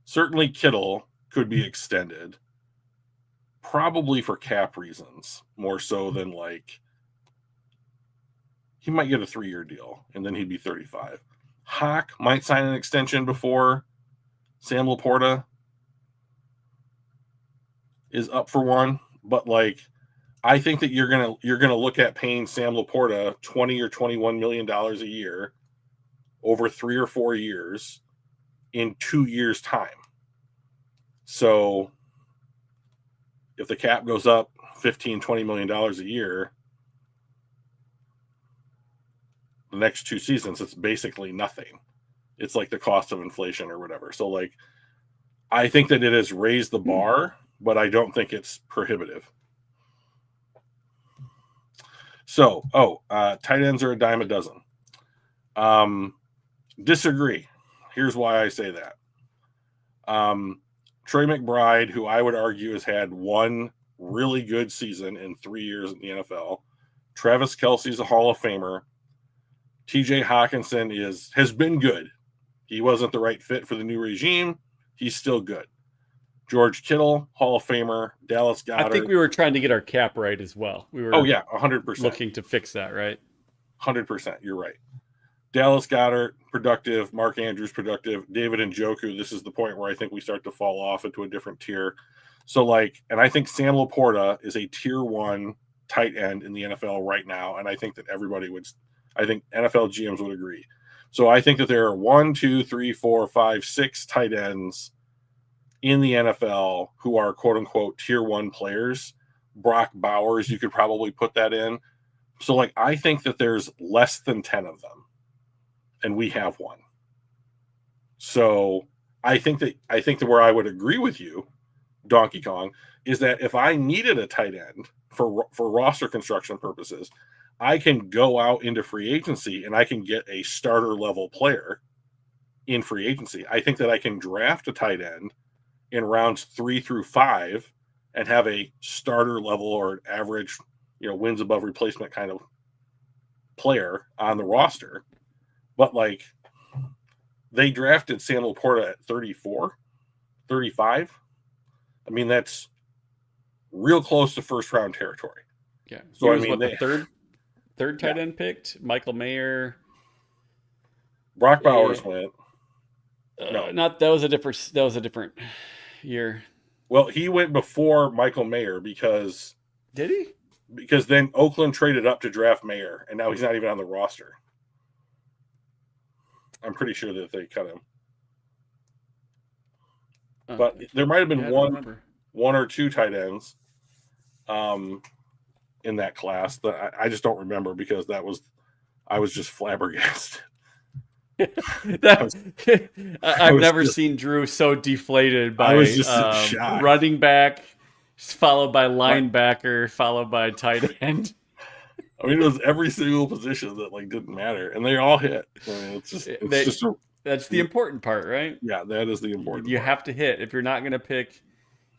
certainly Kittle could be extended, probably for cap reasons, more so than like he might get a 3-year deal, and then he'd be 35. Hawk might sign an extension before Sam Laporta is up for one, but like I think that you're gonna look at paying Sam Laporta $20 or $21 million a year over 3 or 4 years in 2 years' time. So if the cap goes up $15, $20 million a year, the next 2 seasons, it's basically nothing. It's like the cost of inflation or whatever. So like I think that it has raised the bar, but I don't think it's prohibitive. So, tight ends are a dime a dozen. Disagree. Here's why I say that. Trey McBride, who I would argue has had one really good season in 3 years in the NFL. Travis Kelce's a Hall of Famer. TJ Hawkinson has been good. He wasn't the right fit for the new regime. He's still good. George Kittle, Hall of Famer. Dallas Goedert. I think we were trying to get our cap right as well. We were 100%. looking to fix that, right? 100%. You're right. Dallas Goedert, productive. Mark Andrews, productive. David Njoku, this is the point where I think we start to fall off into a different tier. So, and I think Sam Laporta is a tier 1 tight end in the NFL right now, and I think that I think NFL GMs would agree. So I think that there are 1, 2, 3, 4, 5, 6 tight ends in the NFL who are quote-unquote tier 1 players. Brock Bowers, you could probably put that in. So, I think that there's less than 10 of them. And we have one. So I think that where I would agree with you, Donkey Kong, is that if I needed a tight end for roster construction purposes, I can go out into free agency and I can get a starter level player in free agency. I think that I can draft a tight end in rounds 3 through 5 and have a starter level or an average, wins above replacement kind of player on the roster. But they drafted Sam Laporta at 34, 35. I mean, that's real close to first round territory. Yeah. So the third tight end picked. Michael Mayer. Brock Bowers went. No, not that was a different year. Well, he went before Michael Mayer because did he? Because then Oakland traded up to draft Mayer, and now he's not even on the roster. I'm pretty sure that they cut him. But there might have been one or two tight ends in that class that I just don't remember because I was just flabbergasted. I've never seen Drew so deflated by running back, followed by linebacker, followed by tight end. I mean, it was every single position that didn't matter, and they all hit. I mean, that's the important part, right? Yeah, that is the important. You have to hit if you're not going to pick,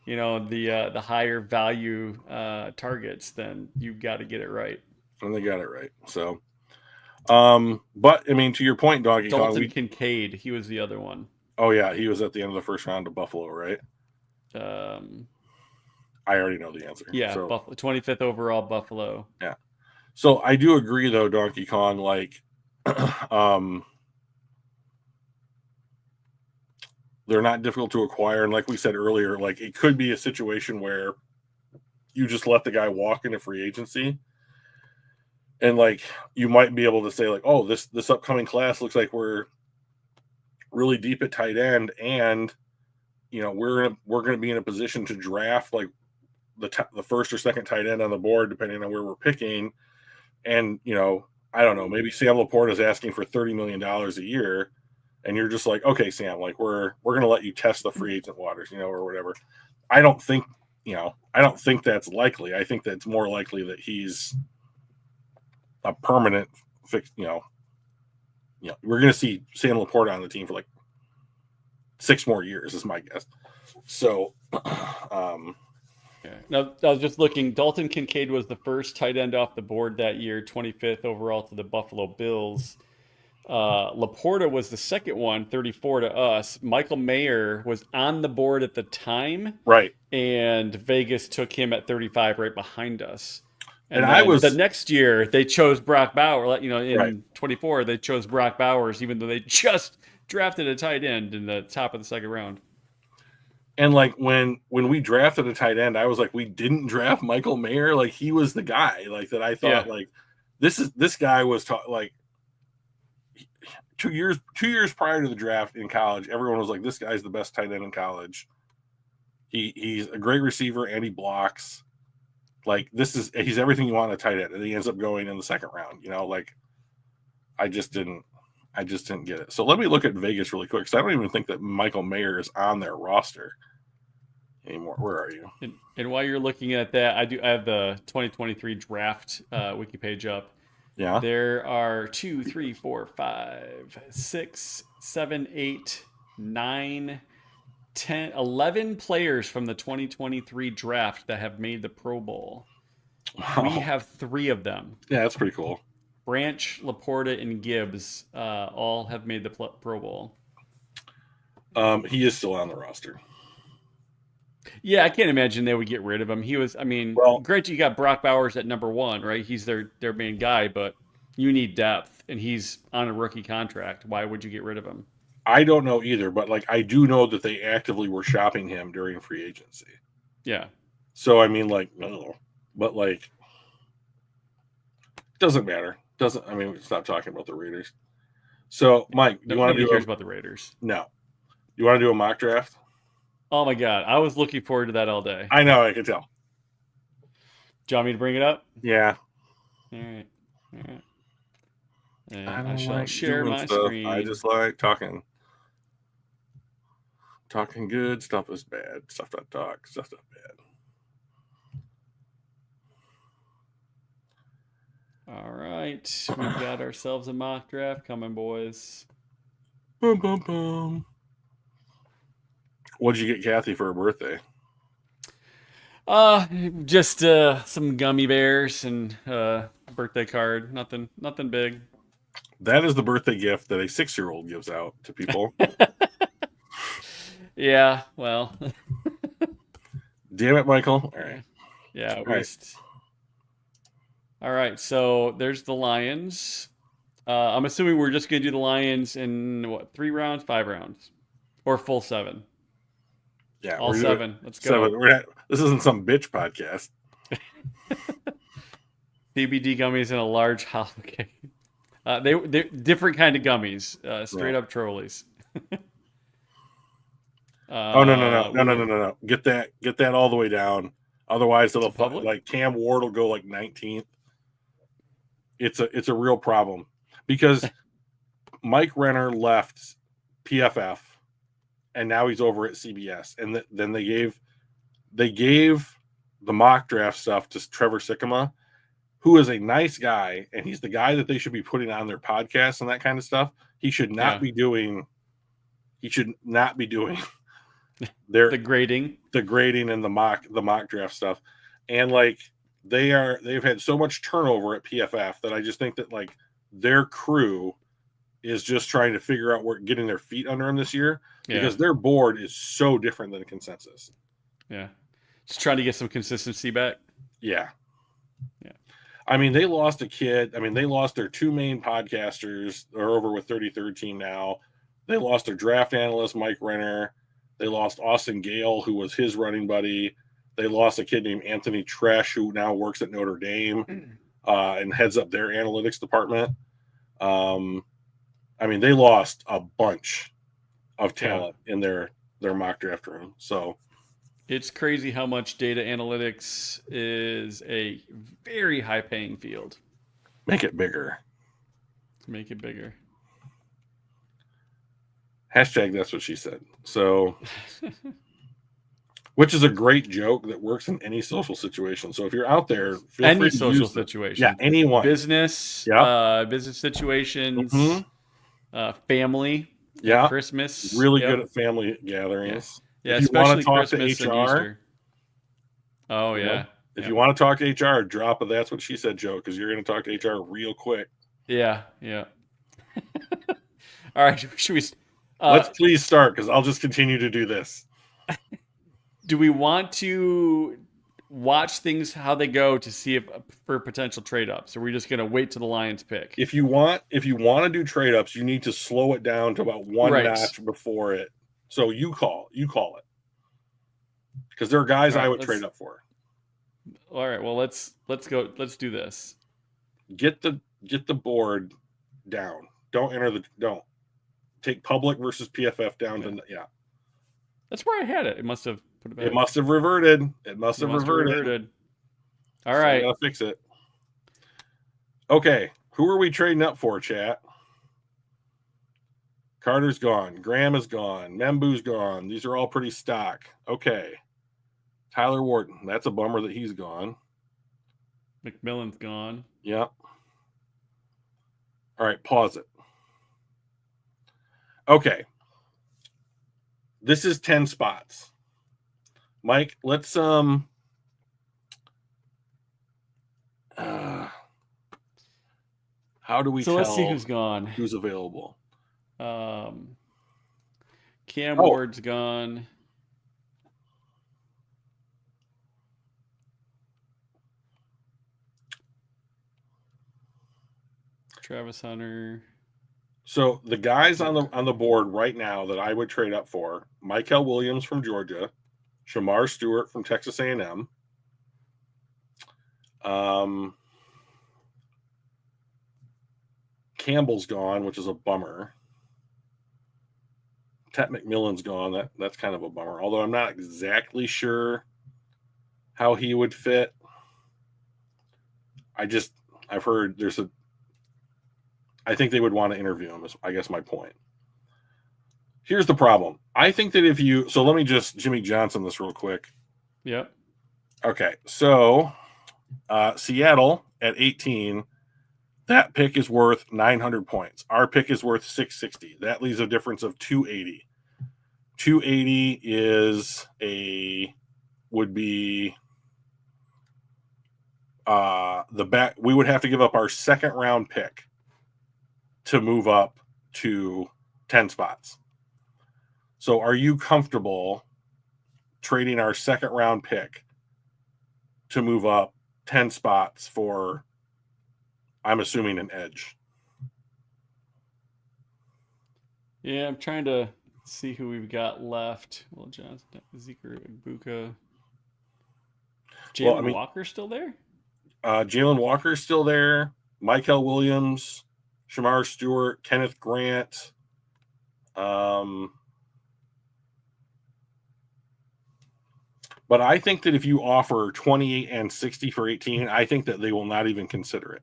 the higher value targets. Then you've got to get it right. And they got it right. So, but I mean, to your point, Donkey Kong, Dalton Kincaid, he was the other one. Oh yeah, he was at the end of the first round of Buffalo, right? I already know the answer. Yeah, so, 25th overall, Buffalo. Yeah. So I do agree, though, Donkey Kong. They're not difficult to acquire, and like we said earlier, like it could be a situation where you just let the guy walk into free agency, and like you might be able to say like, oh, this upcoming class looks like we're really deep at tight end, and we're going to be in a position to draft like the first or second tight end on the board depending on where we're picking, and I don't know, maybe Sam Laporta is asking for $30 million a year, and you're just like, okay, Sam, like we're going to let you test the free agent waters, or whatever. I don't think that's likely. I think that's more likely that he's a permanent fix. We're going to see Sam Laporta on the team for like 6 more years, is my guess. So, Now, I was just looking. Dalton Kincaid was the first tight end off the board that year, 25th overall to the Buffalo Bills. Laporta was the second one, 34 to us. Michael Mayer was on the board at the time. right. And Vegas took him at 35 right behind us. And I was the next year they chose Brock Bowers. In right. 24 they chose Brock Bowers, even though they just drafted a tight end in the top of the second round. And like when we drafted a tight end, I was like, we didn't draft Michael Mayer. Like he was the guy like that. I thought like this guy was like 2 years prior to the draft in college. Everyone was like, this guy's the best tight end in college. He's a great receiver and he blocks. Like he's everything you want in a tight end, and he ends up going in the second round. Like I just didn't get it. So let me look at Vegas really quick, because I don't even think that Michael Mayer is on their roster anymore. Where are you? And while you're looking at that, I have the 2023 draft wiki page up. Yeah. There are 2, 3, 4, 5, 6, 7, 8, 9, 10, 11 players from the 2023 draft that have made the Pro Bowl. Wow. We have 3 of them. Yeah, that's pretty cool. Branch, Laporta, and Gibbs all have made the Pro Bowl. He is still on the roster. Yeah, I can't imagine they would get rid of him. He was, granted, you got Brock Bowers at number 1, right? He's their main guy, but you need depth, and he's on a rookie contract. Why would you get rid of him? I don't know either, but like I do know that they actively were shopping him during free agency. Yeah. So no, but like it doesn't matter. Stop talking about the Raiders. So, Mike, do you want to do? Cares about the Raiders? No. You want to do a mock draft? Oh my God, I was looking forward to that all day. I know, I can tell. Do you want me to bring it up? Yeah. All right. And I shall share my screen. I just like talking. Talking good, stuff is bad. Stuff that talk, stuff not bad. All right. We've got ourselves a mock draft coming, boys. Boom, boom, boom. What'd you get Kathy for her birthday? Just some gummy bears and birthday card. Nothing big. That is the birthday gift that a 6-year-old gives out to people. Yeah, well. Damn it, Michael. All right. Yeah, at least. All right, so there's the Lions. I'm assuming we're just going to do the Lions in, 3 rounds, 5 rounds? Or full 7? Yeah. All 7. Let's go. 7. This isn't some bitch podcast. CBD gummies in a large hollow cake. They're different kind of gummies. Straight up trolleys. No. Get that all the way down. Otherwise, it'll like Cam Ward will go like 19th. It's a real problem because Mike Renner left PFF and now he's over at CBS. And then they gave the mock draft stuff to Trevor Sikkema, who is a nice guy, and he's the guy that they should be putting on their podcast and that kind of stuff. He should not be doing. He should not be doing the grading and the mock draft stuff. And like they've had so much turnover at PFF that I just think that like their crew is just trying to figure out getting their feet under them this year because their board is so different than consensus. Yeah. Just trying to get some consistency back. Yeah. Yeah. I mean, they lost a kid. I mean, they lost their 2 main podcasters. They're over with 33rd Team now. They lost their draft analyst, Mike Renner. They lost Austin Gale, who was his running buddy. They lost a kid named Anthony Tresh, who now works at Notre Dame and heads up their analytics department. I mean, they lost a bunch of talent in their mock draft room. So it's crazy how much data analytics is a very high paying field. make it bigger. Make it bigger. Hashtag that's what she said. So, which is a great joke that works in any social situation. So if you're out there, feel any free to social use situation. Yeah, anyone. Business, business situations, family. Yeah. Christmas. Really good at family gatherings. Yeah, if you especially want to talk Christmas to HR, and Easter. Oh, yeah. If you want to talk to HR, drop a that's what she said joke, because you're going to talk to HR real quick. Yeah. All right. Should we? Let's please start, because I'll just continue to do this. Do we want to watch things how they go to see if for potential trade ups? Or are we just going to wait till the Lions pick? If you want to do trade ups, you need to slow it down to about one notch before it. So you call it, because there are guys I would trade up for. All right. Well, let's go. Let's do this. Get the board down. Don't take public versus PFF down to That's where I had it. It must have put it back. It must have reverted. It must have reverted. All right. I gotta fix it. Okay. Who are we trading up for, chat? Carter's gone. Graham is gone. Membu's gone. These are all pretty stock. Okay. Tyler Wharton. That's a bummer that he's gone. McMillan's gone. Yep. All right. Pause it. Okay. This is 10 spots. Mike, let's how do we tell let's see who's gone? Who's available? Cam Ward's gone. Travis Hunter. So the guys on the board right now that I would trade up for: Michael Williams from Georgia, Shamar Stewart from Texas A&M, Campbell's gone, which is a bummer. Tet McMillan's gone. That's kind of a bummer. Although I'm not exactly sure how he would fit. I've heard I think they would want to interview him, is I guess my point. Here's the problem. I think that so let me just Jimmy Johnson this real quick. Yep. Okay. So Seattle at 18, that pick is worth 900 points. Our pick is worth 660. That leaves a difference of 280. 280 would be we would have to give up our second round pick to move up to 10 spots. So are you comfortable trading our second round pick to move up 10 spots for, I'm assuming, an edge? Yeah, I'm trying to see who we've got left. Well, Johnson, Ezekiel Buka. Jalen Walker's still there? Jalen Walker's still there. Michael Williams, Shamar Stewart, Kenneth Grant. But I think that if you offer 28 and 60 for 18, I think that they will not even consider it.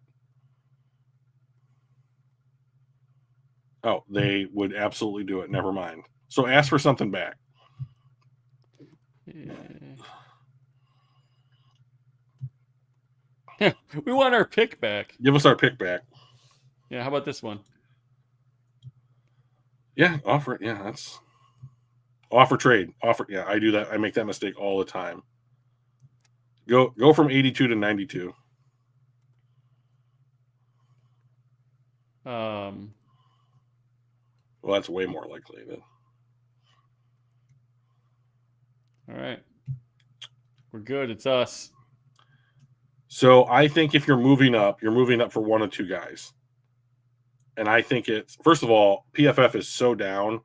Oh, they would absolutely do it. Never mind. So ask for something back. Yeah. We want our pick back. Give us our pick back. Yeah, how about this one? Yeah, offer it. Yeah, that's offer trade. Offer. Yeah, I do that. I make that mistake all the time. Go from 82 to 92. Well, that's way more likely then. All right. We're good. It's us. So I think if you're moving up for one of two guys. And I think it's, first of all, PFF is so down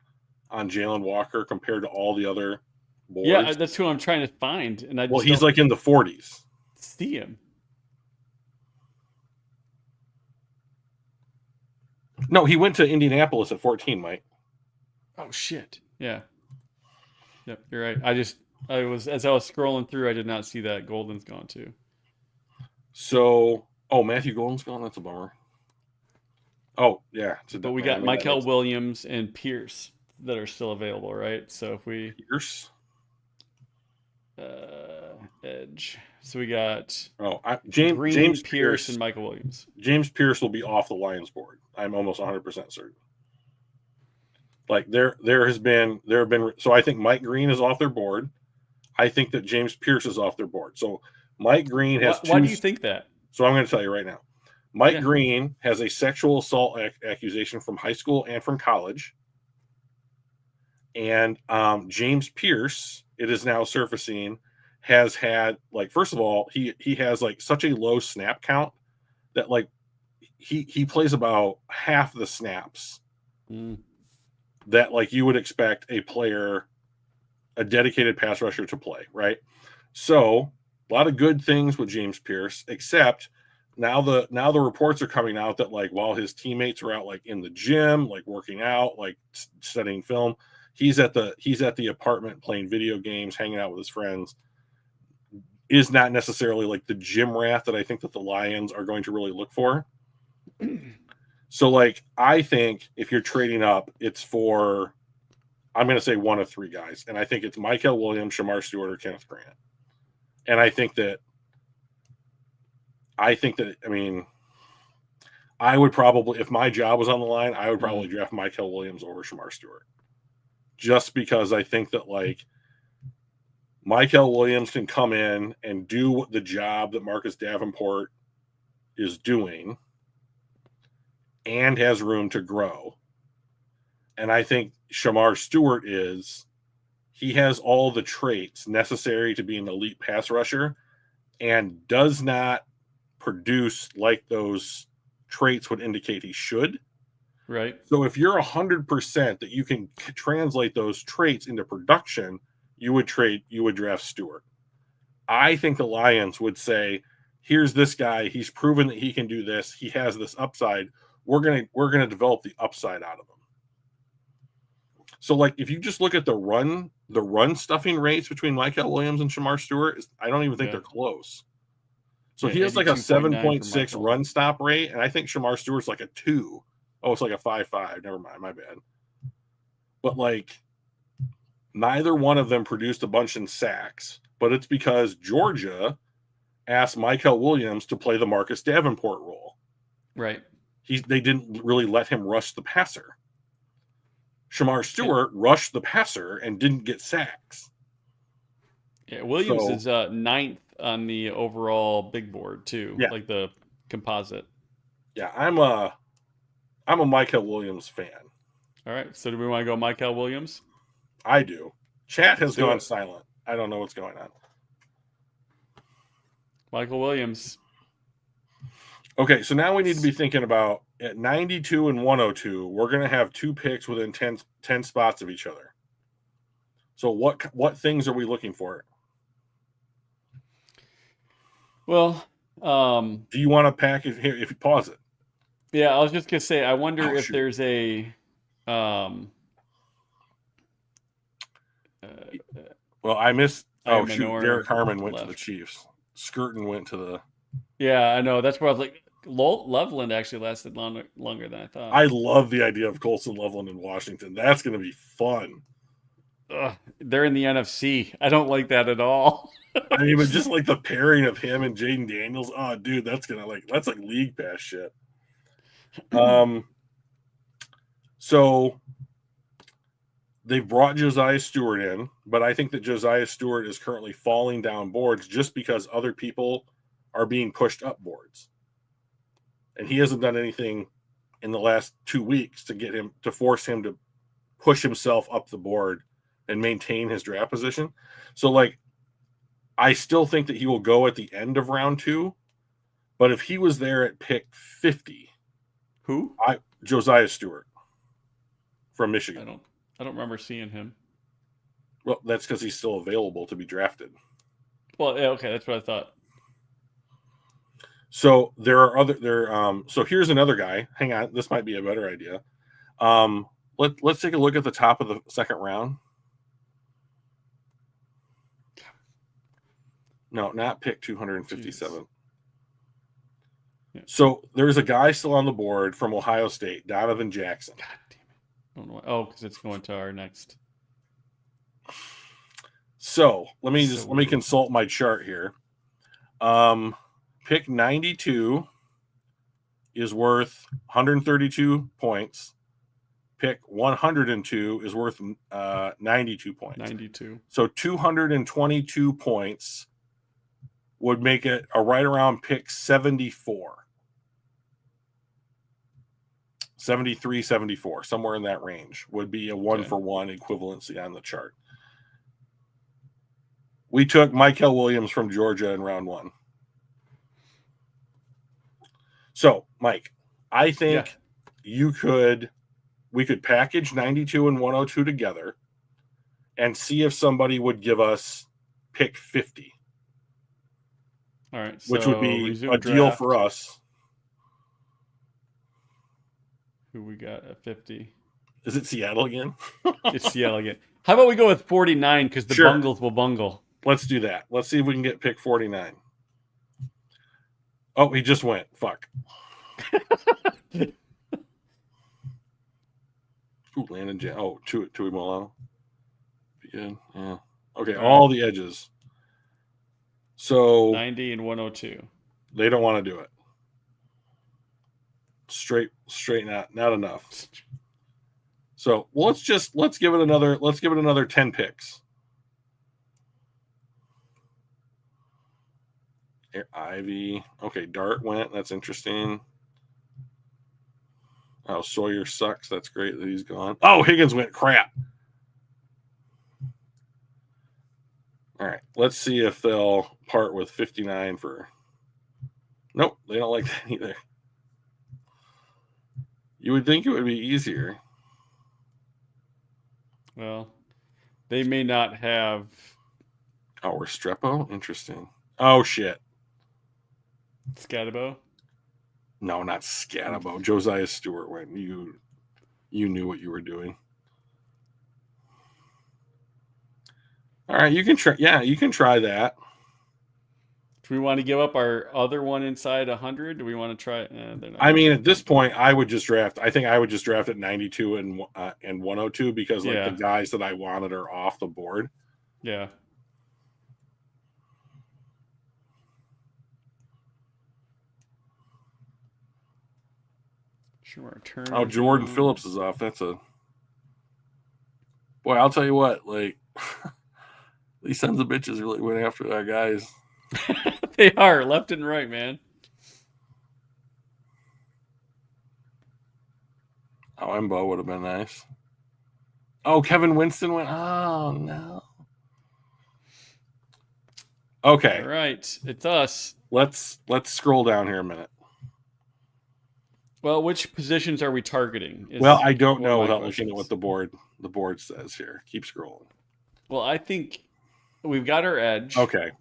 on Jalen Walker compared to all the other Yeah, boards. that's who I'm trying to find, and I Well, just he's don't like in the 40s. see him. No, he went to Indianapolis at 14, Mike. Oh shit! Yeah, yep, you're right. I was as I was scrolling through, I did not see that Golden's gone too. So, oh, Matthew Golden's gone. That's a bummer. Oh, yeah. But we got Michael Williams and Pierce that are still available, right? So if we Pierce. edge, so we got James Green, Pierce Pierce, and Michael Williams. James Pierce will be off the Lions board. I'm almost 100% certain. Like there have been so I think Mike Green is off their board. I think that James Pierce is off their board. So Mike Green has Why do you think that? So I'm going to tell you right now. Mike Green has a sexual assault accusation from high school and from college. And James Pierce, it is now surfacing, has had, like, first of all, he has like such a low snap count that like he plays about half the snaps that like you would expect a player, a dedicated pass rusher to play, right? So a lot of good things with James Pierce, except now the reports are coming out that like while his teammates are out like in the gym, like working out, like studying film, he's at the apartment playing video games, hanging out with his friends. Is not necessarily like the gym rat that I think that the Lions are going to really look for. So like I think if you're trading up, it's for, I'm going to say one of three guys, and I think it's Michael Williams, Shamar Stewart, or Kenneth Grant. And I think that I mean, I would probably, if my job was on the line, I would probably draft Michael Williams over Shamar Stewart, just because I think that like Michael Williams can come in and do the job that Marcus Davenport is doing and has room to grow. And I think Shamar Stewart he has all the traits necessary to be an elite pass rusher and does not produce like those traits would indicate he should. Right. So if you're 100% that you can translate those traits into production, you would draft Stewart. I think the Lions would say, here's this guy. He's proven that he can do this. He has this upside. We're gonna develop the upside out of him. So like if you just look at the run stuffing rates between Michael Williams and Shamar Stewart, I don't even think they're close. So he has like a 7.6 run stop rate, and I think Shamar Stewart's like a 2. Oh, it's like a 5.5. Never mind, my bad. But like neither one of them produced a bunch in sacks, but it's because Georgia asked Michael Williams to play the Marcus Davenport role. Right. They didn't really let him rush the passer. Shamar Stewart rushed the passer and didn't get sacks. Yeah, Williams is 9th on the overall big board too, like the composite. Yeah, I'm a Michael Williams fan. All right, so do we want to go Michael Williams? I do. Chat has gone silent. I don't know what's going on. Michael Williams. Okay, so now we need to be thinking about at 92 and 102, we're going to have 2 picks within 10 spots of each other. So what things are we looking for? Well, do you want to package here? If you pause it. Yeah, I was just going to say, I wonder if there's a well, I missed. Oh, shoot. Derek Harmon went to the Chiefs. Skirtin went to the. Yeah, I know. That's where I was like, Loveland actually lasted longer than I thought. I love the idea of Colson Loveland in Washington. That's going to be fun. They're in the NFC. I don't like that at all. I mean, but just like the pairing of him and Jaden Daniels. Oh, dude, that's like league pass shit. So they've brought Josiah Stewart in, but I think that Josiah Stewart is currently falling down boards just because other people are being pushed up boards. And he hasn't done anything in the last 2 weeks to force him to push himself up the board and maintain his draft position. So like, I still think that he will go at the end of round 2, but if he was there at pick 50, Who? Josiah Stewart from Michigan. I don't remember seeing him. Well, that's because he's still available to be drafted. Well, yeah, okay, that's what I thought. So so here's another guy. Hang on, this might be a better idea. Let's take a look at the top of the second round. No, not pick 257. Yeah. So there's a guy still on the board from Ohio State, Donovan Jackson. God damn it! I don't know why. Oh, because it's going to our next. So let me consult my chart here. Pick 92 is worth 132 points. Pick 102 is worth 92 points. 92. So 222 points would make it a right around pick 74. 73, 74, somewhere in that range would be a 1-for-1 equivalency on the chart. We took Michael Williams from Georgia in round 1. So, Mike, I think we could package 92 and 102 together and see if somebody would give us pick 50. All right. Which would be a deal for us. Who we got at 50? Is it Seattle again? It's Seattle again. How about we go with 49 because the bungles will bungle. Let's do that. Let's see if we can get pick 49. Oh, he just went. Fuck. Ooh, Landon Jan. Oh, Tui Milano. Be good. Yeah. Okay, all the edges. So 90 and 102. They don't want to do it. Straight not enough. So let's give it another 10 picks. Ivy. Okay, Dart went. That's interesting. Oh, Sawyer sucks. That's great that he's gone. Oh, Higgins went. Crap. All right, let's see if they'll part with 59 for. Nope, they don't like that either. You would think it would be easier. Well, they may not have. Oh, Restrepo? Interesting. Oh, shit. Scatabo? No, not Scatabo. Josiah Stewart went. You knew what you were doing. All right, you can try. Yeah, you can try that. Do we want to give up our other one inside 100? Do we want to try? I mean, at this point, I would just draft. I think I would just draft at 92 and 102 because the guys that I wanted are off the board. Yeah. Sure. Oh, Jordan Phillips is off. That's a boy. I'll tell you what. These sons of bitches really went after our guys. They are left and right, man. Oh, Embo would have been nice. Oh, Kevin Winston went. Oh no. Okay. All right, it's us. Let's scroll down here a minute. Well, which positions are we targeting? Well, I don't know without looking at what the board says here. Keep scrolling. Well, I think we've got our edge. Okay.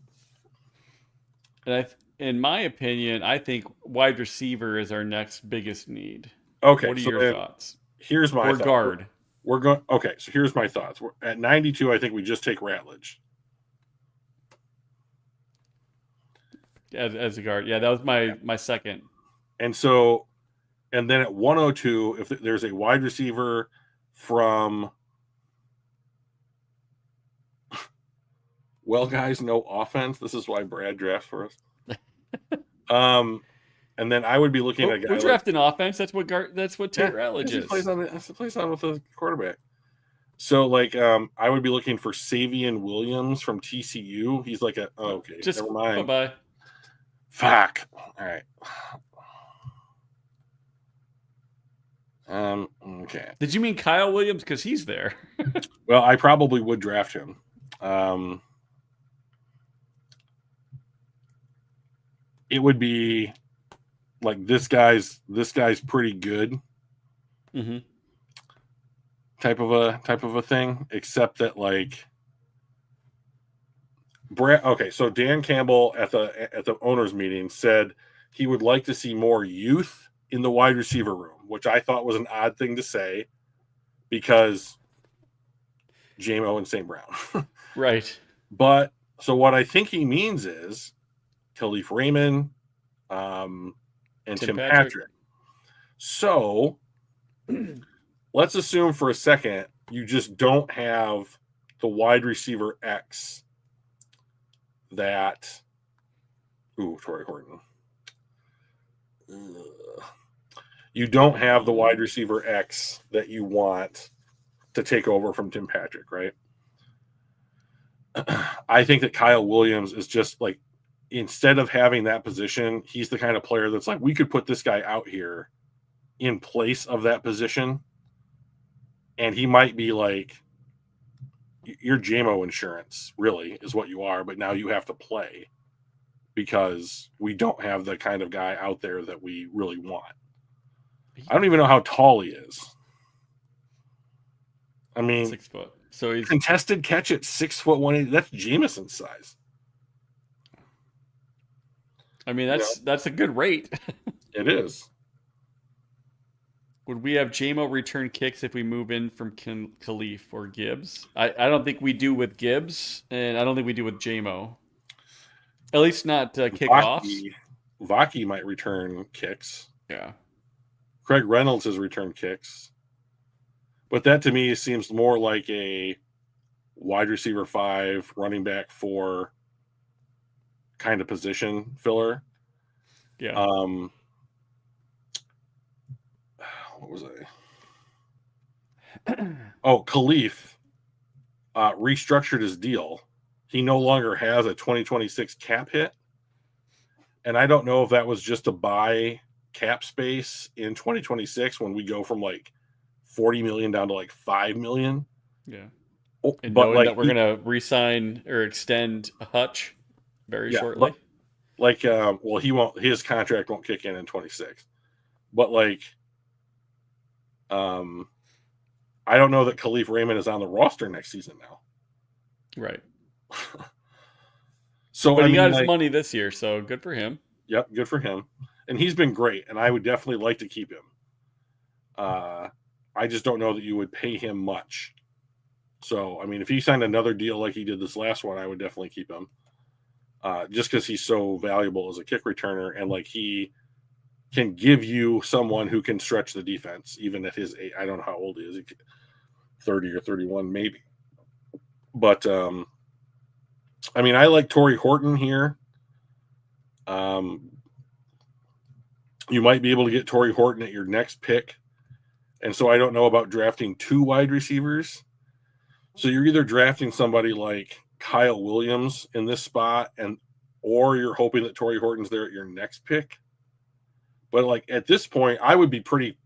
And in my opinion, I think wide receiver is our next biggest need. Okay. What are your thoughts? Here's my thought. Guard. We're going. Okay, so here's my thoughts. At 92, I think we just take Ratledge as a guard. Yeah, that was my second. And then at 102, if there's a wide receiver from, well, guys, no offense. This is why Brad drafts for us. And then I would be looking at a guy. We're drafting offense. That's what Tate Ratledge is. Plays on with the quarterback. So I would be looking for Savion Williams from TCU. He's like okay. Just never mind. Bye. Fuck. All right. Okay. Did you mean Kyle Williams? Because he's there. Well, I probably would draft him. It would be like this guy's pretty good Mm-hmm. type of a thing, except that like Brad. Okay, so Dan Campbell at the owners meeting said he would like to see more youth in the wide receiver room, which I thought was an odd thing to say because JMO and St. Brown. Right. But so what I think he means is Khalif Raymond and Tim Patrick. So let's assume for a second you just don't have the wide receiver X that. Ooh, Torrey Horton. You don't have the wide receiver X that you want to take over from Tim Patrick, right? I think that Kyle Williams is just like, instead of having that position, he's the kind of player that's like, we could put this guy out here in place of that position, and he might be like, your JMO insurance really is what you are, but now you have to play because we don't have the kind of guy out there that we really want. I don't even know how tall he is. I mean, 6 foot. So he's contested catch at 6 foot 180. That's Jameson's size. I mean, that's a good rate. It is. Would we have JMO return kicks if we move in from Khalif or Gibbs? I don't think we do with Gibbs, and I don't think we do with JMO. At least not kickoffs. Vaki might return kicks. Yeah. Craig Reynolds has returned kicks. But that to me seems more like a wide receiver 5, running back 4 kind of position filler. Yeah. What was I? Oh, Khalif restructured his deal. He no longer has a 2026 cap hit. And I don't know if that was just to buy cap space in 2026 when we go from like 40 million down to like 5 million. Yeah. Oh, And but knowing like that we're going to re-sign or extend Hutch very shortly. Well, he won't, his contract won't kick in 26. But like, I don't know that Khalif Raymond is on the roster next season now. Right. So but he got his money this year, so good for him. Yep, good for him. And he's been great, and I would definitely like to keep him. I just don't know that you would pay him much. So, I mean, if he signed another deal like he did this last one, I would definitely keep him. Just because he's so valuable as a kick returner, and like he can give you someone who can stretch the defense, even at his age. I don't know how old he is, 30 or 31 maybe. But I mean, I like Torrey Horton here. You might be able to get Torrey Horton at your next pick. And so I don't know about drafting 2 wide receivers. So you're either drafting somebody like Kyle Williams in this spot, or you're hoping that Torrey Horton's there at your next pick. But like at this point, I would be pretty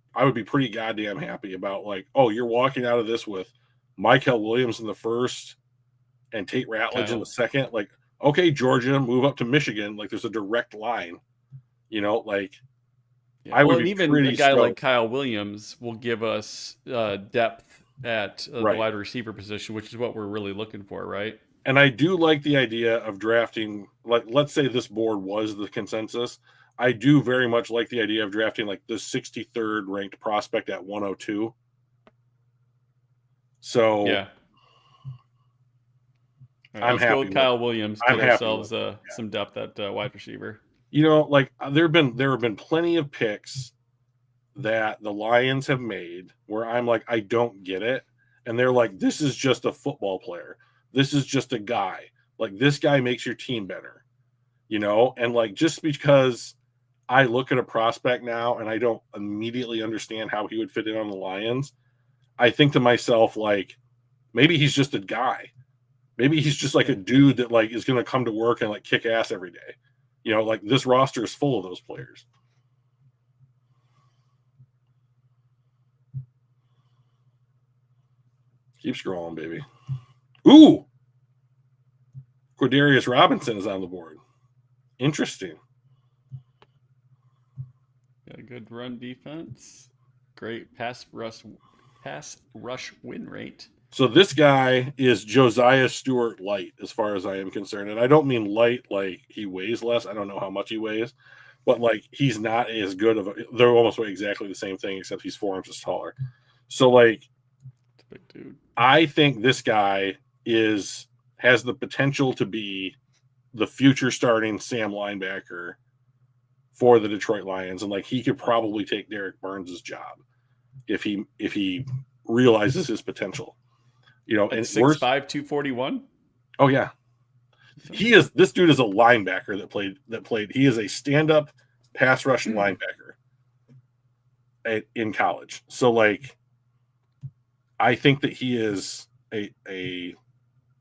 goddamn happy about like, oh, you're walking out of this with Michael Williams in the first and Tate Ratledge in the second. Like, okay, Georgia, move up to Michigan. Like there's a direct line, like. Yeah. I would be even pretty a guy stoked. like Kyle Williams will give us depth at the wide receiver position, which is what we're really looking for, right? And I do like the idea of drafting, like, let's say this board was the consensus. I do very much like the idea of drafting like the 63rd ranked prospect at 102. So yeah, I'm let's happy go with Kyle Williams. Get ourselves some depth at wide receiver. Like there have been plenty of picks that the Lions have made where I'm like, I don't get it. And they're like, this is just a football player. This is just a guy. Like this guy makes your team better, and like, just because I look at a prospect now and I don't immediately understand how he would fit in on the Lions, I think to myself, like, maybe he's just a guy. Maybe he's just like a dude that like is going to come to work and like kick ass every day. Like this roster is full of those players. Keep scrolling, baby. Ooh! Quadarius Robinson is on the board. Interesting. Got a good run defense. Great pass rush win rate. So this guy is Josiah Stewart light, as far as I am concerned. And I don't mean light like he weighs less. I don't know how much he weighs, but like he's not as good of a. They're almost weigh exactly the same thing, except he's 4 inches taller. So like, big dude. I think this guy has the potential to be the future starting Sam linebacker for the Detroit Lions, and like he could probably take Derek Burns' job if he realizes his potential. You know, and 6'5", 241. Oh yeah, this dude is a linebacker that played. He is a stand-up pass rush linebacker in college. So like, I think that he is a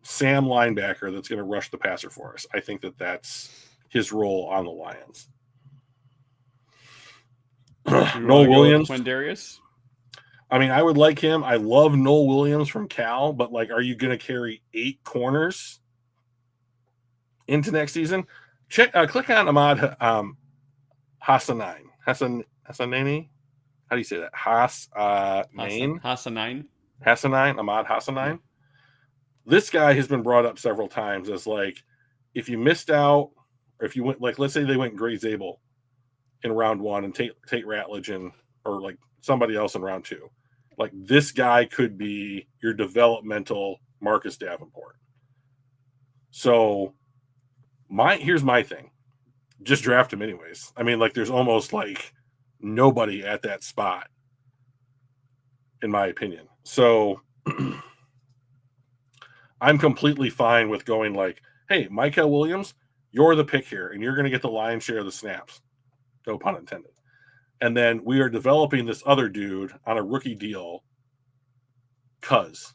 Sam linebacker that's going to rush the passer for us. I think that that's his role on the Lions. Noel Williams. Quindarius. I mean, I would like him. I love Noel Williams from Cal, but like, are you going to carry 8 corners into next season? Click on Ahmad Hassanine. Hassanini? How do you say that? Hassanine? Ahmad Hassanine. Yeah. This guy has been brought up several times as like, if you missed out, or if you went, like, let's say they went Gray Zabel in round 1 and Tate Ratledge or like somebody else in round 2. Like, this guy could be your developmental Marcus Davenport. So here's my thing. Just draft him anyways. I mean, like, there's almost like nobody at that spot, in my opinion. So I'm completely fine with going like, hey, Michael Williams, you're the pick here, and you're going to get the lion's share of the snaps. No pun intended. And then we are developing this other dude on a rookie deal because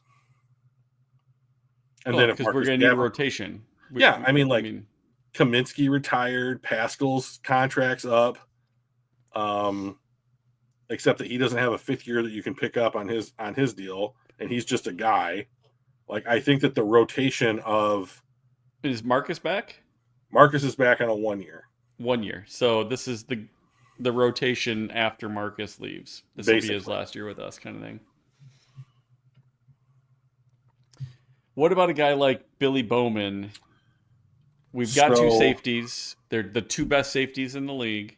then because we're going to need a rotation. Kaminsky retired, Pascal's contract's up, except that he doesn't have a 5th year that you can pick up on his deal, and he's just a guy. Like, I think that the rotation of... Is Marcus back? Marcus is back on a 1 year. 1 year. So this is the rotation after Marcus leaves. This will be his last year with us, kind of thing. What about a guy like Billy Bowman? We've got 2 safeties. They're the 2 best safeties in the league.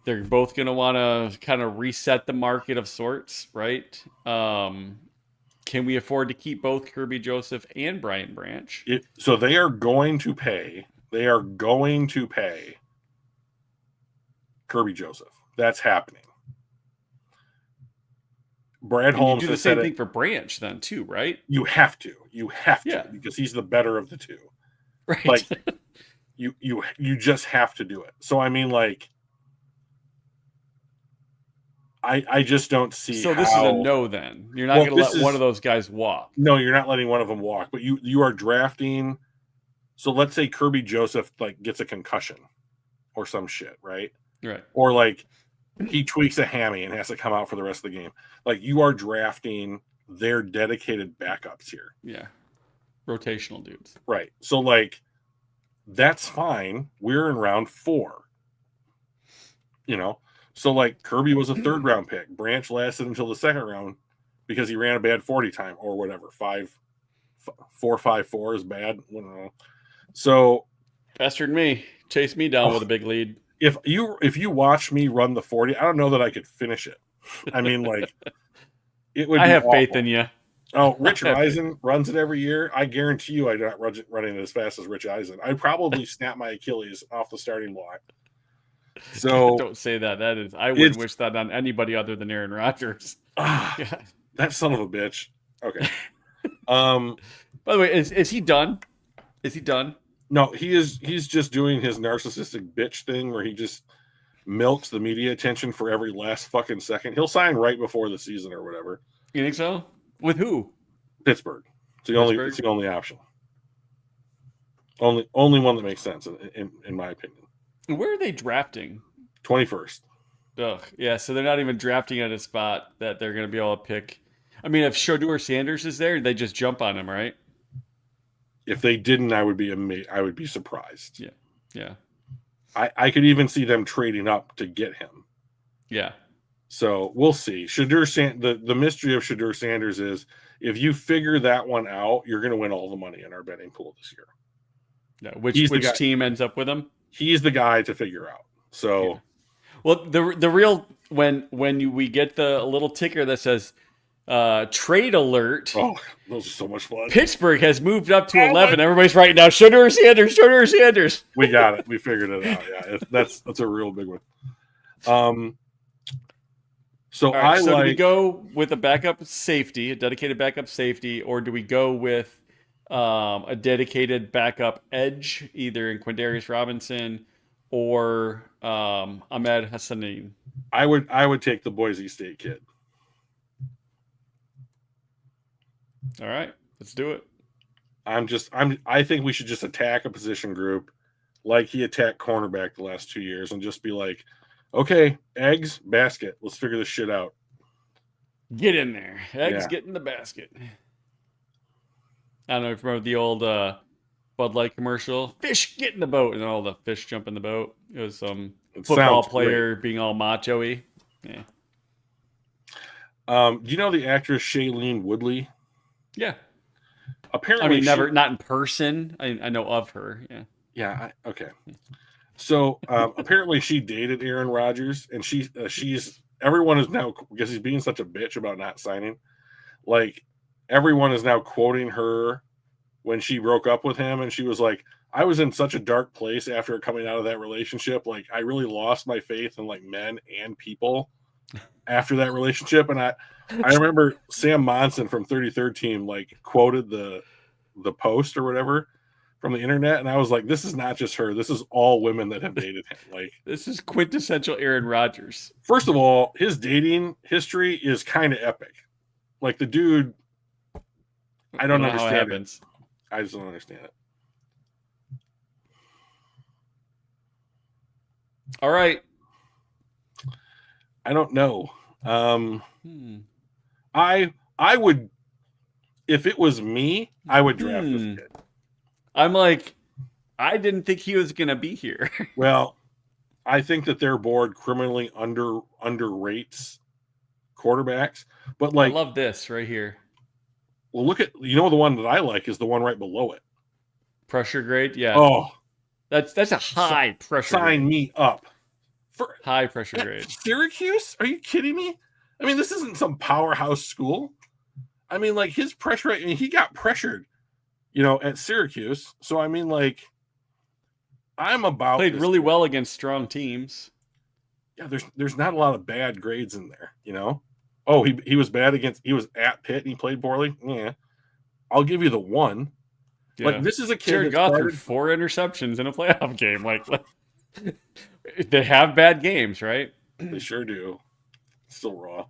They're both going to want to kind of reset the market of sorts, right? Can we afford to keep both Kirby Joseph and Brian Branch? So they are going to pay Kirby Joseph. That's happening. Brad Holmes do the same thing for Branch then too, right? You have to because he's the better of the 2. Right. Like you just have to do it. So I mean, like, I just don't see. So this is a no then. You're not going to let one of those guys walk. No, you're not letting one of them walk, but you are drafting. So let's say Kirby Joseph like gets a concussion or some shit, right? Right. Or like he tweaks a hammy and has to come out for the rest of the game. Like, you are drafting their dedicated backups here. Yeah. Rotational dudes. Right. So like, that's fine. We're in round 4. You know? So like, Kirby was a 3rd round pick. Branch lasted until the 2nd round because he ran a bad 40 time or whatever. 4.54 is bad. I don't know. So faster than me. Chase me down with a big lead. If you watch me run the 40, I don't know that I could finish it. I mean, like, it would. I have faith in you. Oh, Rich Eisen runs it every year. I guarantee you, I'm not running it as fast as Rich Eisen. I'd probably snap my Achilles off the starting block. So don't say that. I wouldn't wish that on anybody other than Aaron Rodgers. That son of a bitch. Okay. By the way, is he done? Is he done? No, he's just doing his narcissistic bitch thing where he just milks the media attention for every last fucking second. He'll sign right before the season or whatever. You think so? With who? Pittsburgh. It's the only option. Only one that makes sense in my opinion. Where are they drafting? 21st. Ugh. Yeah, so they're not even drafting at a spot that they're going to be able to pick. I mean, if Shedeur Sanders is there, they just jump on him, right? If they didn't, I would be surprised. Yeah. I could even see them trading up to get him. Yeah. So we'll see. The mystery of Shadur Sanders is if you figure that one out, you're going to win all the money in our betting pool this year. Yeah. He's the Which guy. team ends up with him? He's the guy to figure out. Yeah. So, Well, the real we get the little ticker that says trade alert. oh, those are so much fun. Pittsburgh has moved up to 11. Everybody's writing down Shadur Sanders, Shadur Sanders. We got it. We figured it out. Yeah, that's a real big one. So right, do we go with a backup safety, a dedicated backup safety, or do we go with a dedicated backup edge, either in Quindarius Robinson or Ahmed Hassanin? I would take the Boise State kid. All right, let's do it. I think we should just attack a position group like he attacked cornerback the last 2 years and just be like, okay, eggs, basket. Let's figure this shit out. Get in there. Eggs, get in the basket. I don't know if you remember the old Bud Light commercial. Fish, get in the boat. And all the fish jump in the boat. It was some football player being all macho-y. Yeah. Do you know the actress Shailene Woodley? Yeah. Apparently, not in person. I know of her. Yeah. Yeah. Okay. So apparently she dated Aaron Rodgers, and she's everyone is now, because he's being such a bitch about not signing. Like, everyone is now quoting her when she broke up with him, and she was like, I was in such a dark place after coming out of that relationship. Like, I really lost my faith in like men and people after that relationship. And I remember Sam Monson from 33rd Team like quoted the post or whatever from the internet, and I was like, this is not just her, this is all women that have dated him. Like, this is quintessential Aaron Rodgers. First of all, his dating history is kind of epic. Like, the dude, I don't understand it. I just don't understand it. All right. I don't know. I would, if it was me, I would draft this kid. I'm like, I didn't think he was going to be here. Well, I think that their board criminally underrates quarterbacks. But like, I love this right here. Well, look at, the one that I like is the one right below it. Pressure grade, yeah. Oh, that's a high pressure. Sign grade. Me up for high pressure grade. Syracuse? Are you kidding me? I mean, this isn't some powerhouse school. I mean, like, his pressure rate, he got pressured, at Syracuse. So, I mean, like, I'm about played really well against strong teams. Yeah, there's not a lot of bad grades in there, Oh, he was bad he was at Pitt and he played poorly. Yeah, I'll give you the one. Yeah. Like, this is a kid. Jared Goff threw 4 interceptions in a playoff game. Like, they have bad games, right? They sure do. Still raw.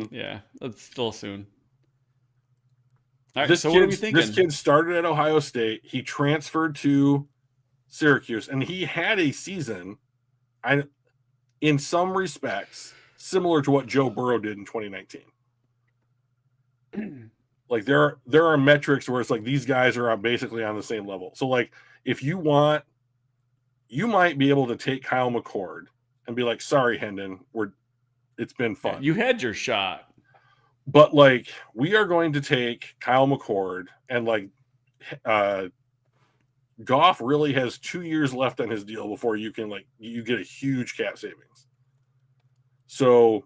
Yeah, that's still soon. All right, what are we thinking? This kid started at Ohio State. He transferred to Syracuse, and he had a season, in some respects, similar to what Joe Burrow did in 2019. Like, there are metrics where it's like these guys are basically on the same level. So, like, if you want, you might be able to take Kyle McCord and be like, sorry, Hendon, it's been fun. You had your shot. But, like, we are going to take Kyle McCord, and, like, Goff really has 2 years left on his deal before you can, like, you get a huge cap savings. So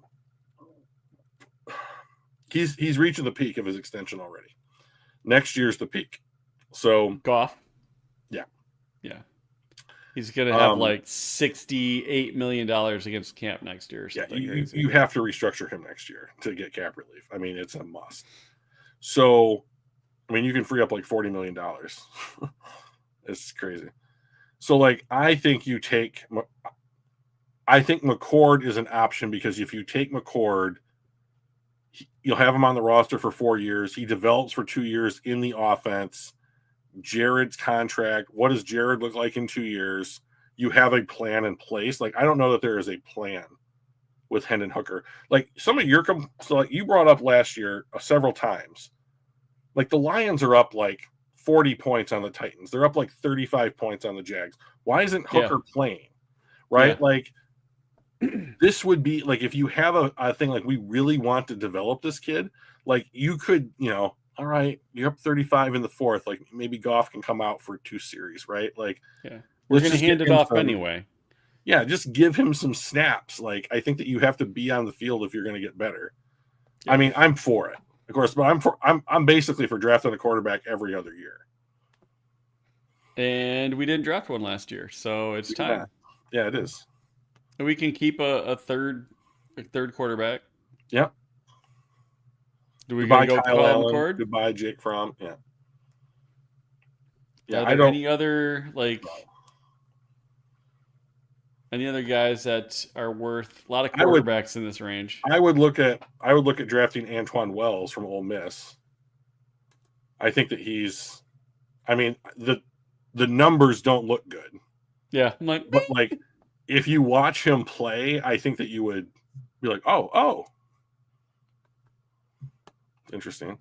he's reaching the peak of his extension already. Next year's the peak. So Goff. Yeah. He's gonna have like $68 million against cap next year. Or something crazy. You have to restructure him next year to get cap relief. I mean, it's a must. So, I mean, you can free up like $40 million. It's crazy. So, like, I think McCord is an option, because if you take McCord, you'll have him on the roster for 4 years. He develops for 2 years in the offense. Jared's contract, what does Jared look like in 2 years? You have a plan in place. Like, I don't know that there is a plan with Hendon Hooker. Like, some of your so, like, you brought up last year several times, like, the Lions are up like 40 points on the Titans. They're up like 35 points on the Jags. Why isn't Hooker playing? Right? Yeah. Like, this would be like if you have a thing like we really want to develop this kid, like you could, all right, you're up 35 in the fourth, like maybe Goff can come out for 2 series, right? Like, Yeah. We're let's going to just hand give it him off some, anyway. yeah, just give him some snaps. Like, I think that you have to be on the field if you're going to get better. Yeah. I mean, I'm for it, of course, but I'm basically for drafting a quarterback every other year. And we didn't draft one last year, so it's time. Yeah, it is. And we can keep a third quarterback. Yep. Do we Goodbye, go Kyle Kyle Allen. McCord? Goodbye, Jake Fromm. Yeah. Yeah. Are there any other any other guys that are worth a lot of quarterbacks in this range? I would look at drafting Antoine Wells from Ole Miss. I think that he's. I mean, the numbers don't look good. Yeah, but like if you watch him play, I think that you would be like, oh, interesting.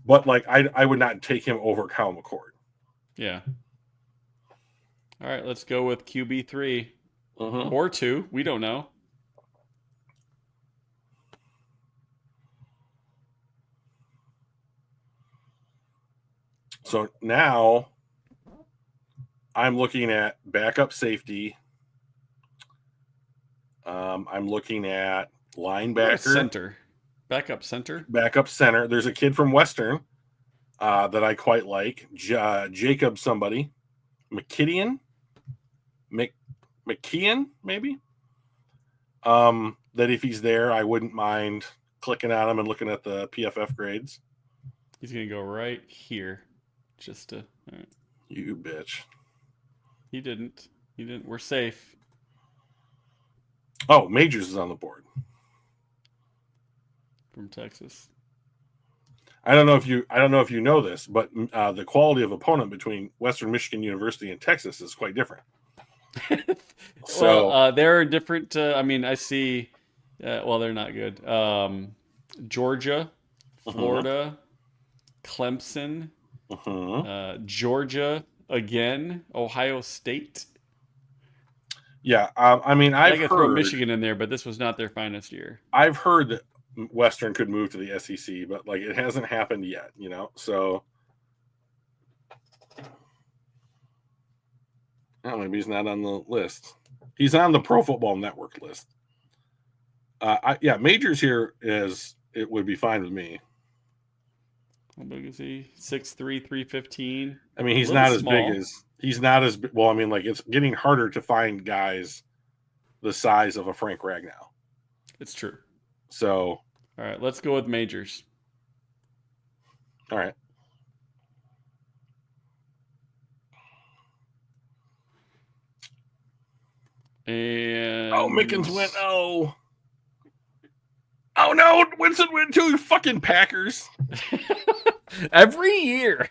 But like, I would not take him over Kyle McCord. Yeah. All right, let's go with QB3 Mm-hmm. or 2. We don't know. So now I'm looking at backup safety. I'm looking at linebacker, center, backup center. There's a kid from Western that I quite like, Jacob somebody, McKeon, maybe. That if he's there, I wouldn't mind clicking on him and looking at the PFF grades. He's gonna go right here, just to. All right. You bitch. He didn't. We're safe. Oh, Majors is on the board from Texas. I don't know if you know this, but the quality of opponent between Western Michigan University and Texas is quite different. So well, they're different. I mean, I see. Well, they're not good. Georgia, Florida, Clemson, Georgia again, Ohio State. Yeah, I mean, I've heard throw Michigan in there, but this was not their finest year. I've heard that Western could move to the SEC, but like it hasn't happened yet, So, oh, maybe he's not on the list. He's on the Pro Football Network list. Majors here it would be fine with me. How big is he? 6'3", 315. I mean, he's not as big as well. I mean, like it's getting harder to find guys the size of a Frank Ragnow. It's true. So, all right, let's go with Majors. All right. And Mickens went. Oh no, Winston went too. You fucking Packers. Every year.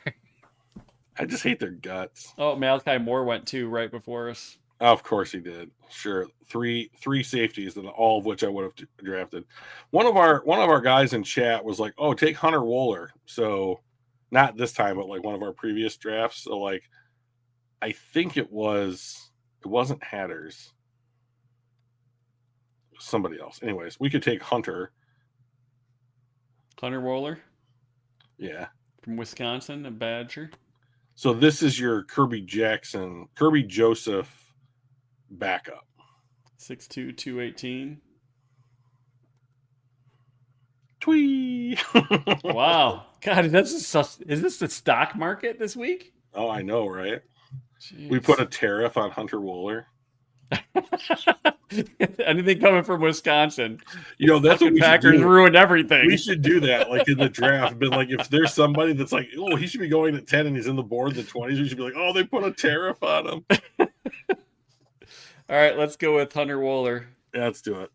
I just hate their guts. Oh, Malachi Moore went too right before us. Of course he did. Sure, three safeties, and all of which I would have drafted. One of our guys in chat was like, "Oh, take Hunter Wohler." So, not this time, but like one of our previous drafts. So, like, I think it wasn't Hatters. It was somebody else. Anyways, we could take Hunter Wohler. Yeah, from Wisconsin, a Badger. So this is your Kirby Joseph backup. 6'2", 218. Twee. Wow. God, is this the stock market this week? Oh, I know, right? Jeez. We put a tariff on Hunter Wohler. Anything coming from Wisconsin. That's what we Packers ruined everything. We should do that, like in the draft. But like, if there's somebody that's like, oh, he should be going at 10 and he's in the board in the 20s, we should be like, oh, they put a tariff on him. All right, let's go with Hunter Wohler. Yeah, let's do it.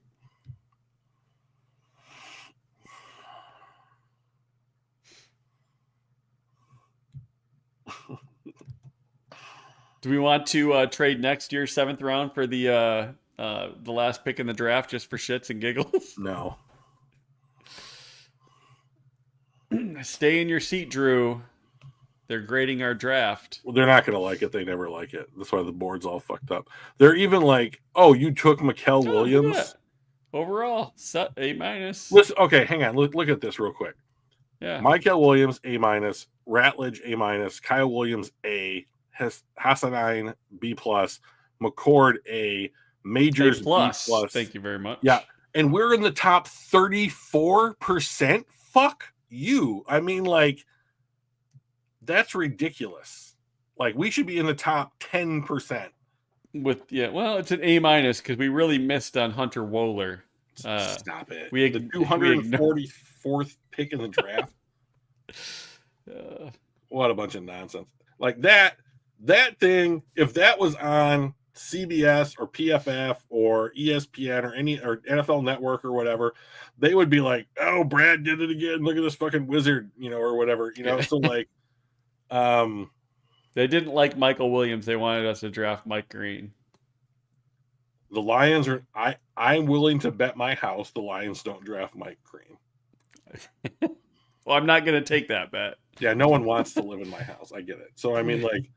Do we want to trade next year's 7th round for the last pick in the draft just for shits and giggles? No. Stay in your seat, Drew. They're grading our draft. Well, they're not going to like it. They never like it. That's why the board's all fucked up. They're even like, oh, you took Mikael Oh, look at Williams. that. Overall, A-. Listen, okay, hang on. Look at this real quick. Yeah. Mikael Williams, A-. Ratledge, A-. Kyle Williams, A. Hassanine, B+. McCord, A. Majors, A+. B+. Thank you very much. Yeah. And we're in the top 34%? Fuck you. I mean, like, that's ridiculous. Like, we should be in the top 10%. Well, it's an A- because we really missed on Hunter Wohler. Stop it. The 244th pick in the draft. What a bunch of nonsense. Like that thing, if that was on CBS or PFF or ESPN or NFL Network or whatever, they would be like, "Oh, Brad did it again. Look at this fucking wizard," or whatever, So like, they didn't like Michael Williams. They wanted us to draft Mike Green. The Lions are. I'm willing to bet my house the Lions don't draft Mike Green. Well, I'm not going to take that bet. Yeah, no one wants to live in my house. I get it. So I mean, like.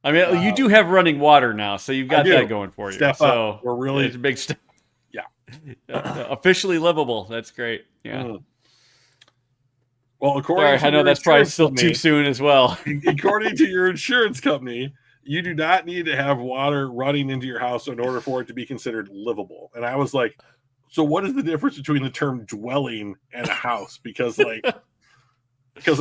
You do have running water now, so you've got that going for you. Step up. We're really it's a big step. Yeah. Officially livable. That's great. Yeah. Well, according to I know that's probably still too soon as well. According to your insurance company, you do not need to have water running into your house in order for it to be considered livable. And I was like, so what is the difference between the term dwelling and a house? Because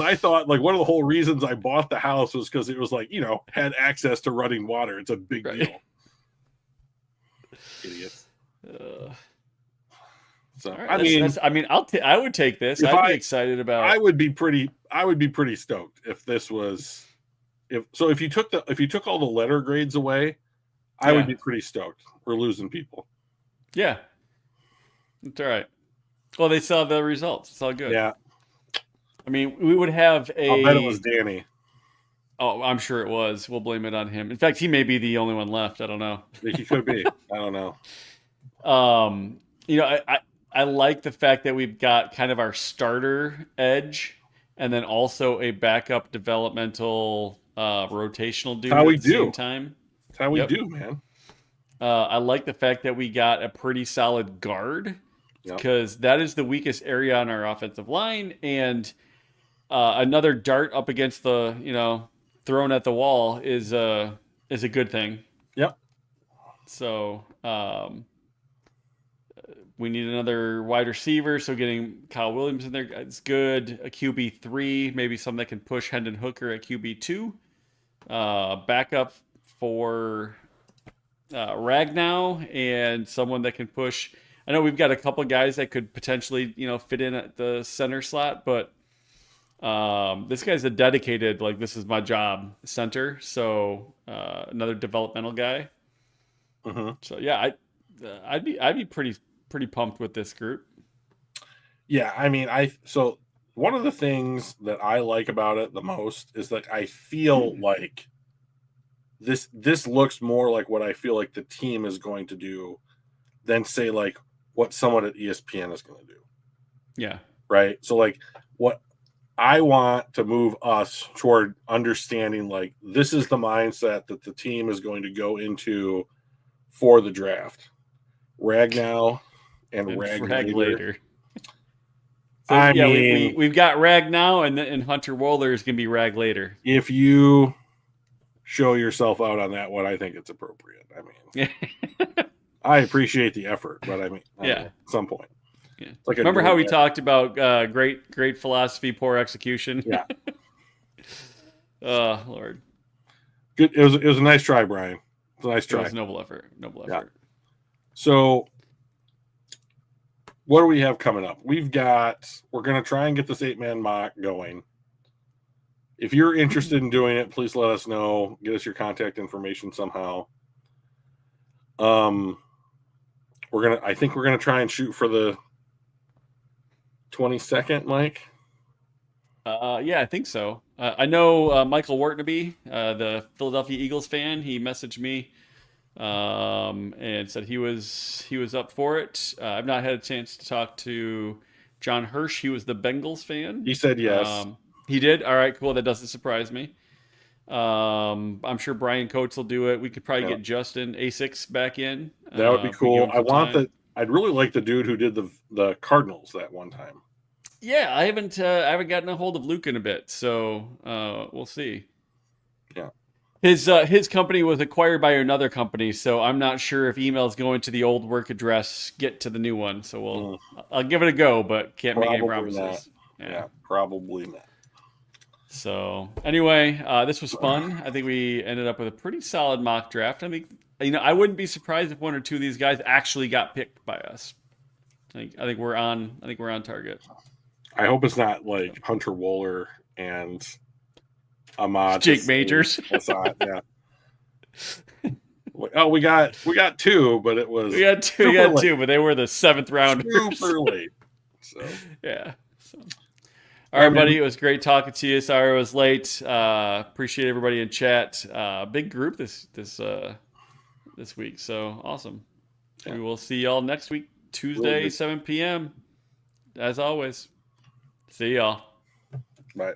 I thought like one of the whole reasons I bought the house was because it was like, had access to running water. It's a big deal. Idiots. So right, I would take this. I'd be excited about. I would be pretty stoked if this was if you took all the letter grades away, I would be pretty stoked. We're losing people. Yeah. It's all right. Well, they saw the results. It's all good. Yeah. I mean, we would have I'll bet it was Danny. Oh, I'm sure it was. We'll blame it on him. In fact, he may be the only one left. I don't know. He could be. I don't know. I like the fact that we've got kind of our starter edge and then also a backup developmental rotational dude at the same time. That's how we do, man. I like the fact that we got a pretty solid guard because that is the weakest area on our offensive line. And another dart up against the, thrown at the wall is a good thing. Yep. So we need another wide receiver. So getting Kyle Williams in there is good. A QB3, maybe someone that can push Hendon Hooker at QB2. Backup for Ragnow and someone that can push. I know we've got a couple guys that could potentially, fit in at the center slot, but this guy's a dedicated, like, this is my job center. So another developmental guy. Mm-hmm. So yeah, I'd be pretty pumped with this group. Yeah, I mean, so one of the things that I like about it the most is that I feel like this looks more like what I feel like the team is going to do than say like what someone at ESPN is going to do. Yeah. Right. So like what I want to move us toward understanding, like, this is the mindset that the team is going to go into for the draft. Ragnow and Rag later. So, we've got Rag now, and Hunter Wohler is going to be Rag later. If you show yourself out on that one, I think it's appropriate. I mean, I appreciate the effort, but I mean, at some point. Yeah. Like remember how we talked about great philosophy, poor execution? Yeah. Oh, Lord. Good. It was a nice try, Brian. It's a nice try. It was noble effort. Yeah. So, what do we have coming up? We're going to try and get this 8-man mock going. If you're interested in doing it, please let us know. Get us your contact information somehow. I think we're gonna try and shoot for the 22nd, Mike. Yeah, I think so. I know Michael Wartnaby, the Philadelphia Eagles fan. He messaged me and said he was up for it. I've not had a chance to talk to John Hirsch. He was the Bengals fan. He said yes. He did. All right, cool. That doesn't surprise me. I'm sure Brian Coates will do it. We could probably Yeah, get Justin A6 back in that would be if we give cool. him some time. I'd really like the dude who did the Cardinals that one time. Yeah, I haven't gotten a hold of Luke in a bit, so we'll see. Yeah. His company was acquired by another company, so I'm not sure if emails going to the old work address get to the new one. So I'll give it a go, but can't make any Probably not. promises. Yeah. Yeah, probably not. So anyway, this was fun. I think we ended up with a pretty solid mock draft. I think I wouldn't be surprised if one or two of these guys actually got picked by us. I think we're on target. I hope it's not like Hunter Wohler and Ahmad Jake Majors. Hassan, yeah. Oh, we got two, but it was We got two, but they were the 7th rounders. super late. So yeah. So. All right, buddy. It was great talking to you. Sorry I was late. Appreciate everybody in chat. Big group this week. So awesome. Yeah. We will see y'all next week, Tuesday, 7 p.m. As always. See y'all. Bye.